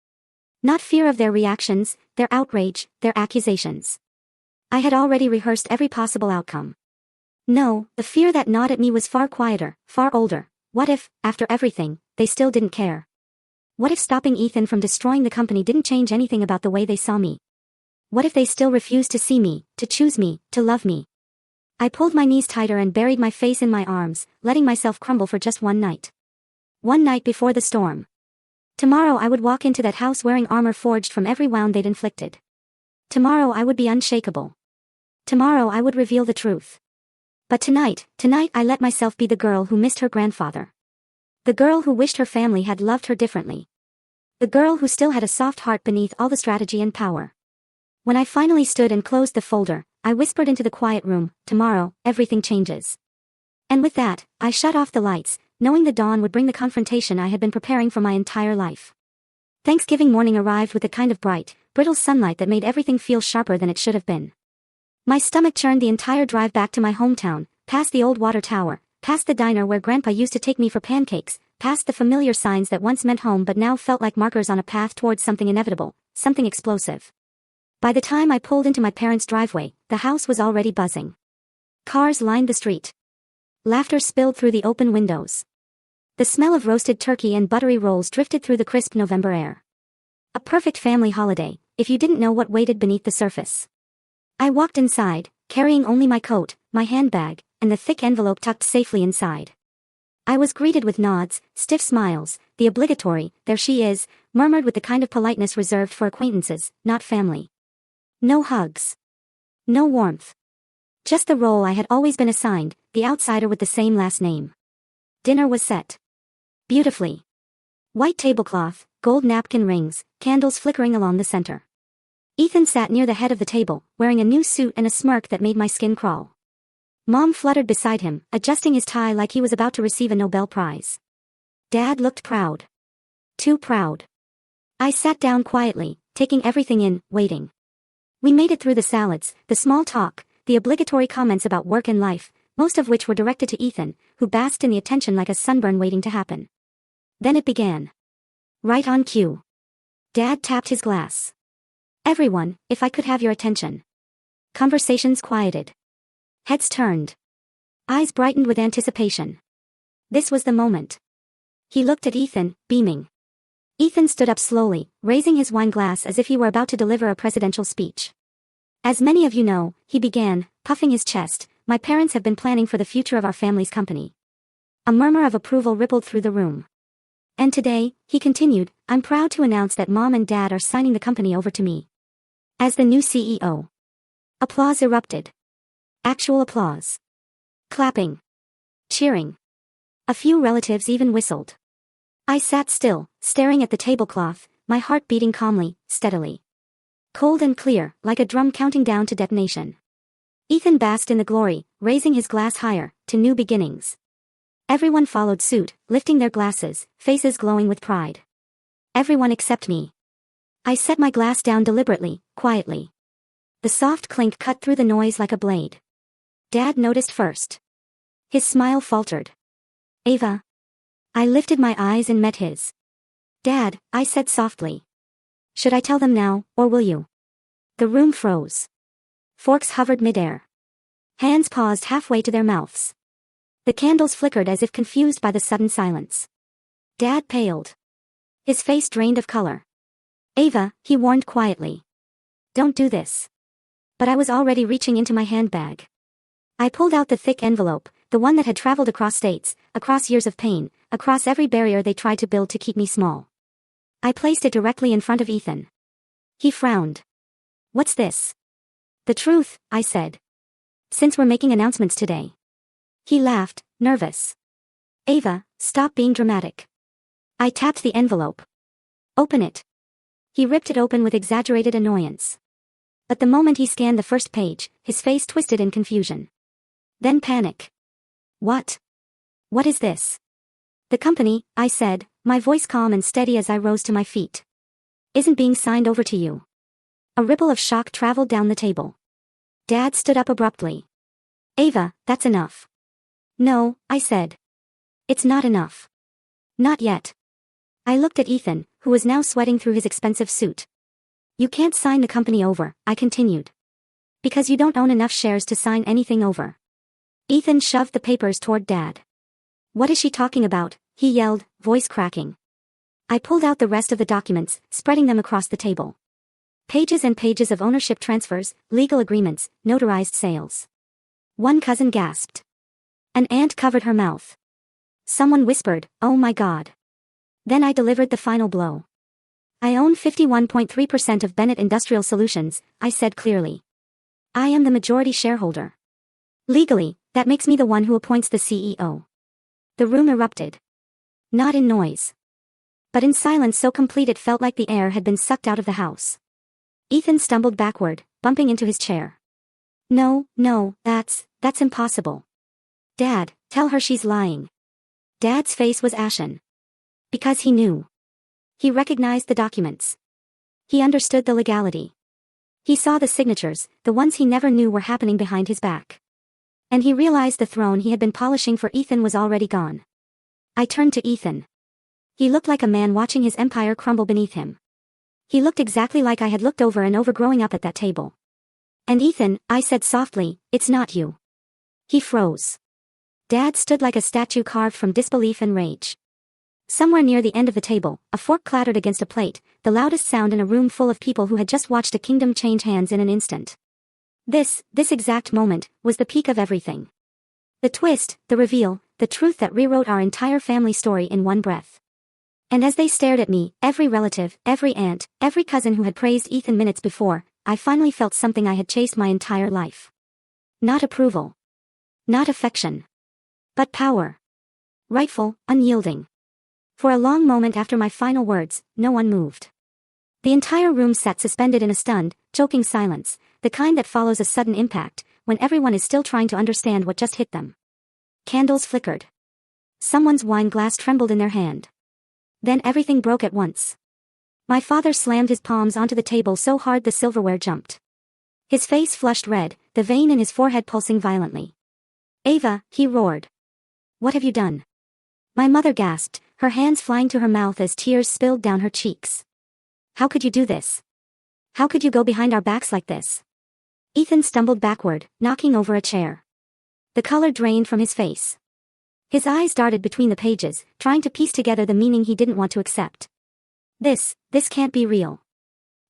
Not fear of their reactions, their outrage, their accusations. I had already rehearsed every possible outcome. No, the fear that gnawed at me was far quieter, far older. What if, after everything, they still didn't care? What if stopping Ethan from destroying the company didn't change anything about the way they saw me? What if they still refused to see me, to choose me, to love me? I pulled my knees tighter and buried my face in my arms, letting myself crumble for just one night. One night before the storm. Tomorrow I would walk into that house wearing armor forged from every wound they'd inflicted. Tomorrow I would be unshakable. Tomorrow I would reveal the truth. But tonight I let myself be the girl who missed her grandfather. The girl who wished her family had loved her differently. The girl who still had a soft heart beneath all the strategy and power. When I finally stood and closed the folder, I whispered into the quiet room, "Tomorrow, everything changes." And with that, I shut off the lights, knowing the dawn would bring the confrontation I had been preparing for my entire life. Thanksgiving morning arrived with the kind of bright, brittle sunlight that made everything feel sharper than it should have been. My stomach churned the entire drive back to my hometown, past the old water tower, past the diner where Grandpa used to take me for pancakes, past the familiar signs that once meant home but now felt like markers on a path towards something inevitable, something explosive. By the time I pulled into my parents' driveway, the house was already buzzing. Cars lined the street. Laughter spilled through the open windows. The smell of roasted turkey and buttery rolls drifted through the crisp November air. A perfect family holiday, if you didn't know what waited beneath the surface. I walked inside, carrying only my coat, my handbag, and the thick envelope tucked safely inside. I was greeted with nods, stiff smiles, the obligatory, "There she is," murmured with the kind of politeness reserved for acquaintances, not family. No hugs. No warmth. Just the role I had always been assigned, the outsider with the same last name. Dinner was set. Beautifully. White tablecloth, gold napkin rings, candles flickering along the center. Ethan sat near the head of the table, wearing a new suit and a smirk that made my skin crawl. Mom fluttered beside him, adjusting his tie like he was about to receive a Nobel Prize. Dad looked proud. Too proud. I sat down quietly, taking everything in, waiting. We made it through the salads, the small talk, the obligatory comments about work and life, most of which were directed to Ethan, who basked in the attention like a sunburn waiting to happen. Then it began. Right on cue. Dad tapped his glass. "Everyone, if I could have your attention." Conversations quieted. Heads turned. Eyes brightened with anticipation. This was the moment. He looked at Ethan, beaming. Ethan stood up slowly, raising his wine glass as if he were about to deliver a presidential speech. "As many of you know," he began, puffing his chest, "my parents have been planning for the future of our family's company." A murmur of approval rippled through the room. "And today," he continued, "I'm proud to announce that Mom and Dad are signing the company over to me as the new CEO." Applause erupted. Actual applause. Clapping. Cheering. A few relatives even whistled. I sat still, staring at the tablecloth, my heart beating calmly, steadily. Cold and clear, like a drum counting down to detonation. Ethan basked in the glory, raising his glass higher, to new beginnings. Everyone followed suit, lifting their glasses, faces glowing with pride. Everyone except me. I set my glass down deliberately, quietly. The soft clink cut through the noise like a blade. Dad noticed first. His smile faltered. "Ava." I lifted my eyes and met his. "Dad," I said softly. "Should I tell them now, or will you?" The room froze. Forks hovered midair. Hands paused halfway to their mouths. The candles flickered as if confused by the sudden silence. Dad paled. His face drained of color. "Ava," he warned quietly. "Don't do this." But I was already reaching into my handbag. I pulled out the thick envelope, the one that had traveled across states, across years of pain, across every barrier they tried to build to keep me small. I placed it directly in front of Ethan. He frowned. What's this? The truth, I said. Since we're making announcements today. He laughed, nervous. Ava, stop being dramatic. I tapped the envelope. Open it. He ripped it open with exaggerated annoyance. But the moment he scanned the first page, his face twisted in confusion. Then panic. What? What is this? The company, I said, my voice calm and steady as I rose to my feet. Isn't being signed over to you. A ripple of shock traveled down the table. Dad stood up abruptly. Ava, that's enough. No, I said. It's not enough. Not yet. I looked at Ethan, who was now sweating through his expensive suit. You can't sign the company over, I continued. Because you don't own enough shares to sign anything over. Ethan shoved the papers toward Dad. What is she talking about? He yelled, voice cracking. I pulled out the rest of the documents, spreading them across the table. Pages and pages of ownership transfers, legal agreements, notarized sales. One cousin gasped. An aunt covered her mouth. Someone whispered, oh my God. Then I delivered the final blow. I own 51.3% of Bennett Industrial Solutions, I said clearly. I am the majority shareholder. Legally, that makes me the one who appoints the CEO. The room erupted. Not in noise. But in silence so complete it felt like the air had been sucked out of the house. Ethan stumbled backward, bumping into his chair. No, that's impossible. Dad, tell her she's lying. Dad's face was ashen. Because he knew. He recognized the documents. He understood the legality. He saw the signatures, the ones he never knew were happening behind his back. And he realized the throne he had been polishing for Ethan was already gone. I turned to Ethan. He looked like a man watching his empire crumble beneath him. He looked exactly like I had looked over and over growing up at that table. And Ethan, I said softly, it's not you. He froze. Dad stood like a statue carved from disbelief and rage. Somewhere near the end of the table, a fork clattered against a plate, the loudest sound in a room full of people who had just watched a kingdom change hands in an instant. This exact moment, was the peak of everything. The twist, the reveal, the truth that rewrote our entire family story in one breath. And as they stared at me, every relative, every aunt, every cousin who had praised Ethan minutes before, I finally felt something I had chased my entire life. Not approval. Not affection. But power. Rightful, unyielding. For a long moment after my final words, no one moved. The entire room sat suspended in a stunned, choking silence, the kind that follows a sudden impact, when everyone is still trying to understand what just hit them. Candles flickered. Someone's wine glass trembled in their hand. Then everything broke at once. My father slammed his palms onto the table so hard the silverware jumped. His face flushed red, the vein in his forehead pulsing violently. Ava, he roared. What have you done? My mother gasped, her hands flying to her mouth as tears spilled down her cheeks. How could you do this? How could you go behind our backs like this? Ethan stumbled backward, knocking over a chair. The color drained from his face. His eyes darted between the pages, trying to piece together the meaning he didn't want to accept. This can't be real.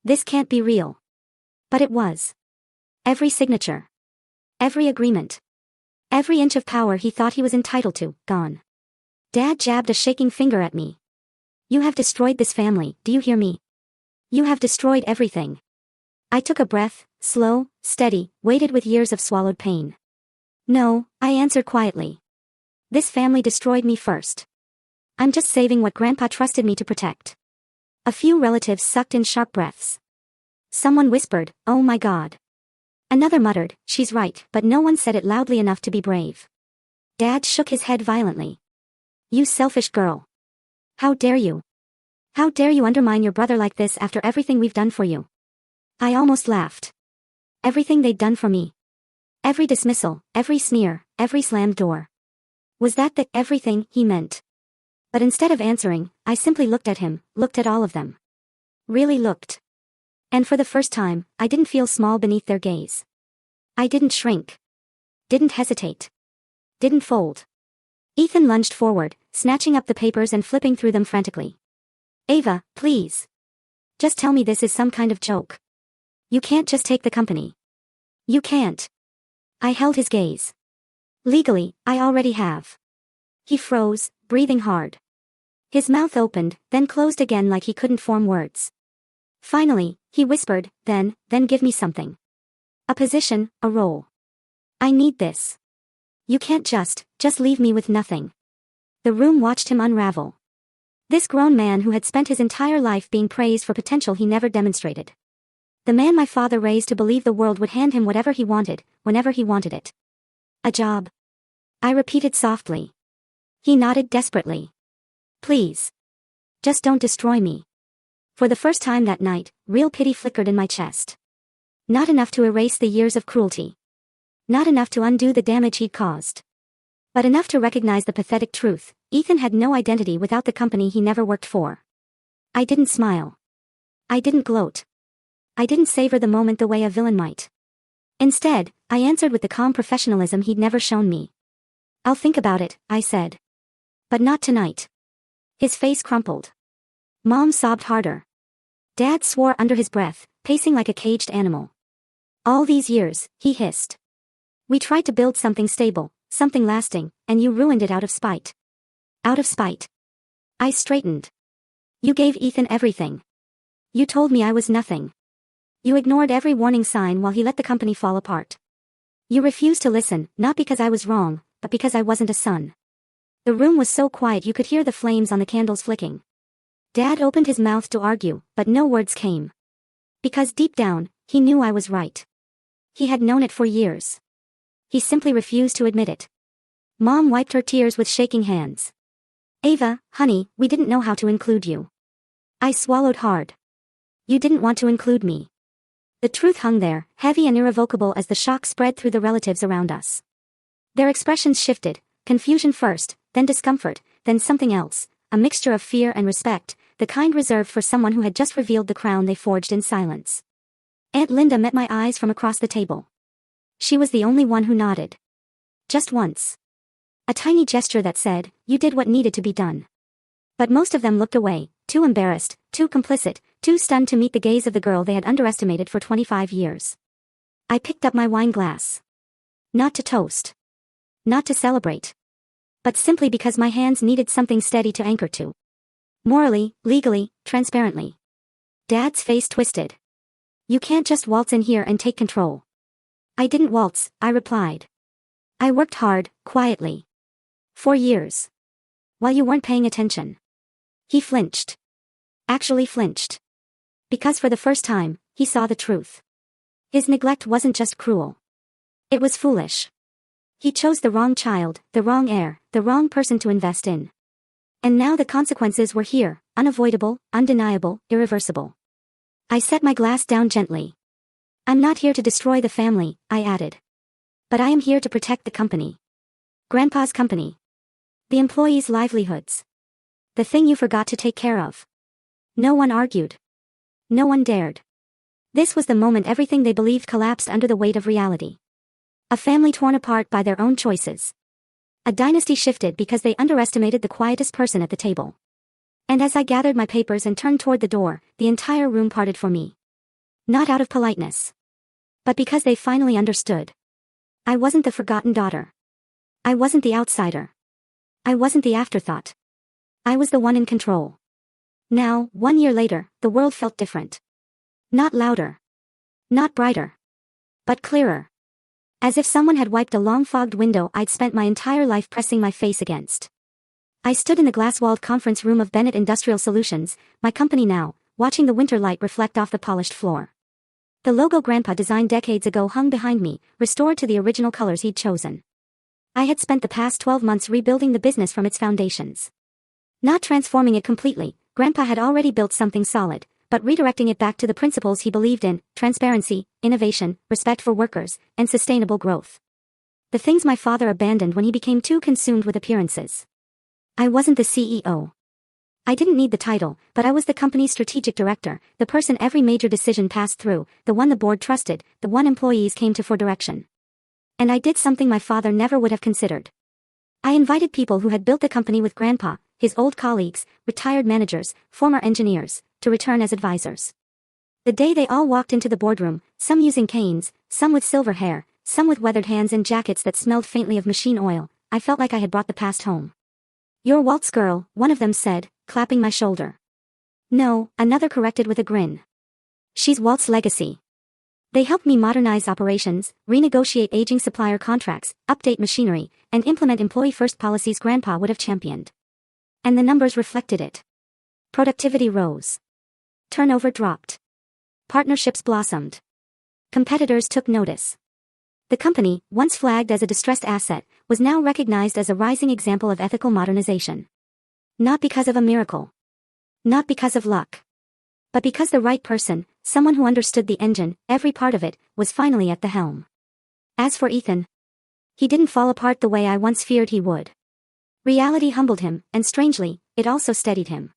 This can't be real. But it was. Every signature. Every agreement. Every inch of power he thought he was entitled to, gone. Dad jabbed a shaking finger at me. You have destroyed this family, do you hear me? You have destroyed everything. I took a breath, slow, steady, weighted with years of swallowed pain. No, I answered quietly. This family destroyed me first. I'm just saving what Grandpa trusted me to protect. A few relatives sucked in sharp breaths. Someone whispered, oh my God. Another muttered, she's right, but no one said it loudly enough to be brave. Dad shook his head violently. You selfish girl. How dare you? How dare you undermine your brother like this after everything we've done for you? I almost laughed. Everything they'd done for me. Every dismissal, every sneer, every slammed door. Was that the everything he meant? But instead of answering, I simply looked at him, looked at all of them. Really looked. And for the first time, I didn't feel small beneath their gaze. I didn't shrink. Didn't hesitate. Didn't fold. Ethan lunged forward, snatching up the papers and flipping through them frantically. Ava, please. Just tell me this is some kind of joke. You can't just take the company. You can't. I held his gaze. Legally, I already have. He froze, breathing hard. His mouth opened, then closed again like he couldn't form words. Finally, he whispered, then give me something. A position, a role. I need this. You can't just leave me with nothing. The room watched him unravel. This grown man who had spent his entire life being praised for potential he never demonstrated. The man my father raised to believe the world would hand him whatever he wanted, whenever he wanted it. A job. I repeated softly. He nodded desperately. Please. Just don't destroy me. For the first time that night, real pity flickered in my chest. Not enough to erase the years of cruelty. Not enough to undo the damage he'd caused. But enough to recognize the pathetic truth: Ethan had no identity without the company he never worked for. I didn't smile. I didn't gloat. I didn't savor the moment the way a villain might. Instead, I answered with the calm professionalism he'd never shown me. I'll think about it, I said. But not tonight. His face crumpled. Mom sobbed harder. Dad swore under his breath, pacing like a caged animal. All these years, he hissed. We tried to build something stable, something lasting, and you ruined it out of spite. Out of spite. I straightened. You gave Ethan everything. You told me I was nothing. You ignored every warning sign while he let the company fall apart. You refused to listen, not because I was wrong, but because I wasn't a son. The room was so quiet you could hear the flames on the candles flicking. Dad opened his mouth to argue, but no words came. Because deep down, he knew I was right. He had known it for years. He simply refused to admit it. Mom wiped her tears with shaking hands. Ava, honey, we didn't know how to include you. I swallowed hard. You didn't want to include me. The truth hung there, heavy and irrevocable as the shock spread through the relatives around us. Their expressions shifted, confusion first, then discomfort, then something else, a mixture of fear and respect, the kind reserved for someone who had just revealed the crown they forged in silence. Aunt Linda met my eyes from across the table. She was the only one who nodded. Just once. A tiny gesture that said, you did what needed to be done. But most of them looked away, too embarrassed, too complicit, too stunned to meet the gaze of the girl they had underestimated for 25 years. I picked up my wine glass. Not to toast. Not to celebrate. But simply because my hands needed something steady to anchor to. Morally, legally, transparently. Dad's face twisted. You can't just waltz in here and take control. I didn't waltz, I replied. I worked hard, quietly. For years. While you weren't paying attention. He flinched. Actually flinched. Because for the first time, he saw the truth. His neglect wasn't just cruel. It was foolish. He chose the wrong child, the wrong heir, the wrong person to invest in. And now the consequences were here, unavoidable, undeniable, irreversible. I set my glass down gently. I'm not here to destroy the family, I added. But I am here to protect the company. Grandpa's company. The employees' livelihoods. The thing you forgot to take care of. No one argued. No one dared. This was the moment everything they believed collapsed under the weight of reality. A family torn apart by their own choices. A dynasty shifted because they underestimated the quietest person at the table. And as I gathered my papers and turned toward the door, the entire room parted for me. Not out of politeness. But because they finally understood. I wasn't the forgotten daughter. I wasn't the outsider. I wasn't the afterthought. I was the one in control. Now, 1 year later, the world felt different. Not louder. Not brighter. But clearer. As if someone had wiped a long fogged window I'd spent my entire life pressing my face against. I stood in the glass-walled conference room of Bennett Industrial Solutions, my company now, watching the winter light reflect off the polished floor. The logo Grandpa designed decades ago hung behind me, restored to the original colors he'd chosen. I had spent the past 12 months rebuilding the business from its foundations. Not transforming it completely, Grandpa had already built something solid, but redirecting it back to the principles he believed in: transparency, innovation, respect for workers, and sustainable growth. The things my father abandoned when he became too consumed with appearances. I wasn't the CEO. I didn't need the title, but I was the company's strategic director, the person every major decision passed through, the one the board trusted, the one employees came to for direction. And I did something my father never would have considered. I invited people who had built the company with Grandpa, his old colleagues, retired managers, former engineers, to return as advisors. The day they all walked into the boardroom, some using canes, some with silver hair, some with weathered hands and jackets that smelled faintly of machine oil, I felt like I had brought the past home. "Your waltz girl," one of them said, clapping my shoulder. No, another corrected with a grin. She's Walt's legacy. They helped me modernize operations, renegotiate aging supplier contracts, update machinery, and implement employee-first policies Grandpa would have championed. And the numbers reflected it. Productivity rose. Turnover dropped. Partnerships blossomed. Competitors took notice. The company, once flagged as a distressed asset, was now recognized as a rising example of ethical modernization. Not because of a miracle. Not because of luck. But because the right person, someone who understood the engine, every part of it, was finally at the helm. As for Ethan, he didn't fall apart the way I once feared he would. Reality humbled him, and strangely, it also steadied him.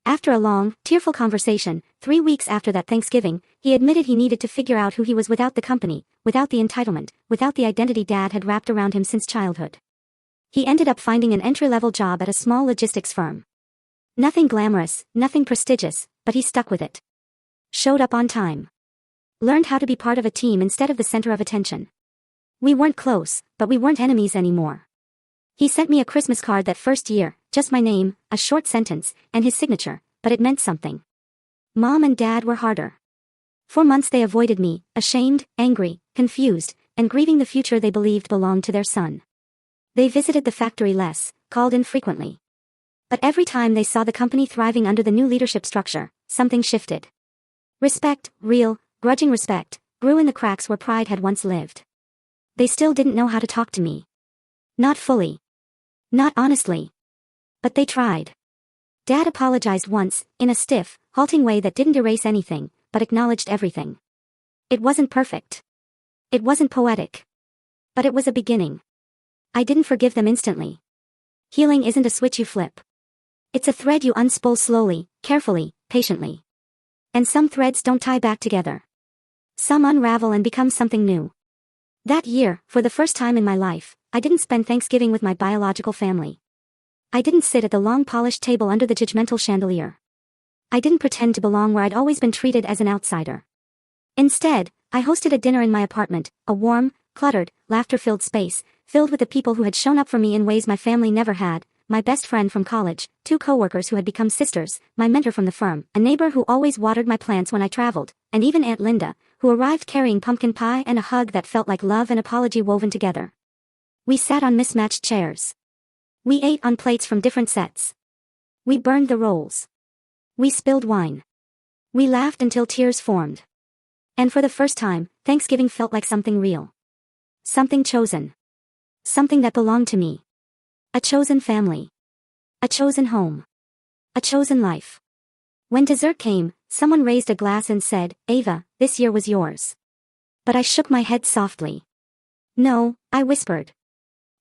After a long, tearful conversation, 3 weeks after that Thanksgiving, he admitted he needed to figure out who he was without the company, without the entitlement, without the identity Dad had wrapped around him since childhood. He ended up finding an entry-level job at a small logistics firm. Nothing glamorous, nothing prestigious, but he stuck with it. Showed up on time. Learned how to be part of a team instead of the center of attention. We weren't close, but we weren't enemies anymore. He sent me a Christmas card that first year, just my name, a short sentence, and his signature, but it meant something. Mom and Dad were harder. For months they avoided me, ashamed, angry, confused, and grieving the future they believed belonged to their son. They visited the factory less, called infrequently. But every time they saw the company thriving under the new leadership structure, something shifted. Respect, real, grudging respect, grew in the cracks where pride had once lived. They still didn't know how to talk to me. Not fully. Not honestly. But they tried. Dad apologized once, in a stiff, halting way that didn't erase anything, but acknowledged everything. It wasn't perfect. It wasn't poetic. But it was a beginning. I didn't forgive them instantly. Healing isn't a switch you flip. It's a thread you unspool slowly, carefully, patiently. And some threads don't tie back together. Some unravel and become something new. That year, for the first time in my life, I didn't spend Thanksgiving with my biological family. I didn't sit at the long polished table under the judgmental chandelier. I didn't pretend to belong where I'd always been treated as an outsider. Instead, I hosted a dinner in my apartment, a warm, cluttered, laughter-filled space, filled with the people who had shown up for me in ways my family never had, my best friend from college, 2 coworkers who had become sisters, my mentor from the firm, a neighbor who always watered my plants when I traveled, and even Aunt Linda, who arrived carrying pumpkin pie and a hug that felt like love and apology woven together. We sat on mismatched chairs. We ate on plates from different sets. We burned the rolls. We spilled wine. We laughed until tears formed. And for the first time, Thanksgiving felt like something real. Something chosen. Something that belonged to me. A chosen family. A chosen home. A chosen life. When dessert came, someone raised a glass and said, "Ava, this year was yours." But I shook my head softly. "No," I whispered.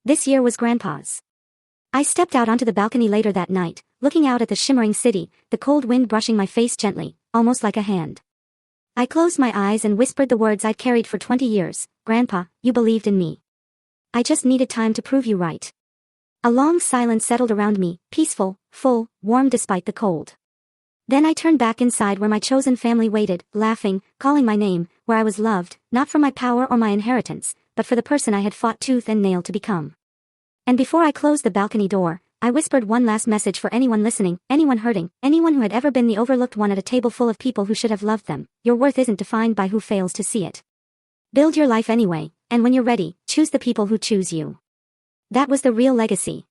"This year was Grandpa's." I stepped out onto the balcony later that night, looking out at the shimmering city, the cold wind brushing my face gently, almost like a hand. I closed my eyes and whispered the words I'd carried for 20 years, "Grandpa, you believed in me. I just needed time to prove you right." A long silence settled around me, peaceful, full, warm despite the cold. Then I turned back inside where my chosen family waited, laughing, calling my name, where I was loved, not for my power or my inheritance, but for the person I had fought tooth and nail to become. And before I closed the balcony door, I whispered one last message for anyone listening, anyone hurting, anyone who had ever been the overlooked one at a table full of people who should have loved them. Your worth isn't defined by who fails to see it. Build your life anyway, and when you're ready, choose the people who choose you. That was the real legacy.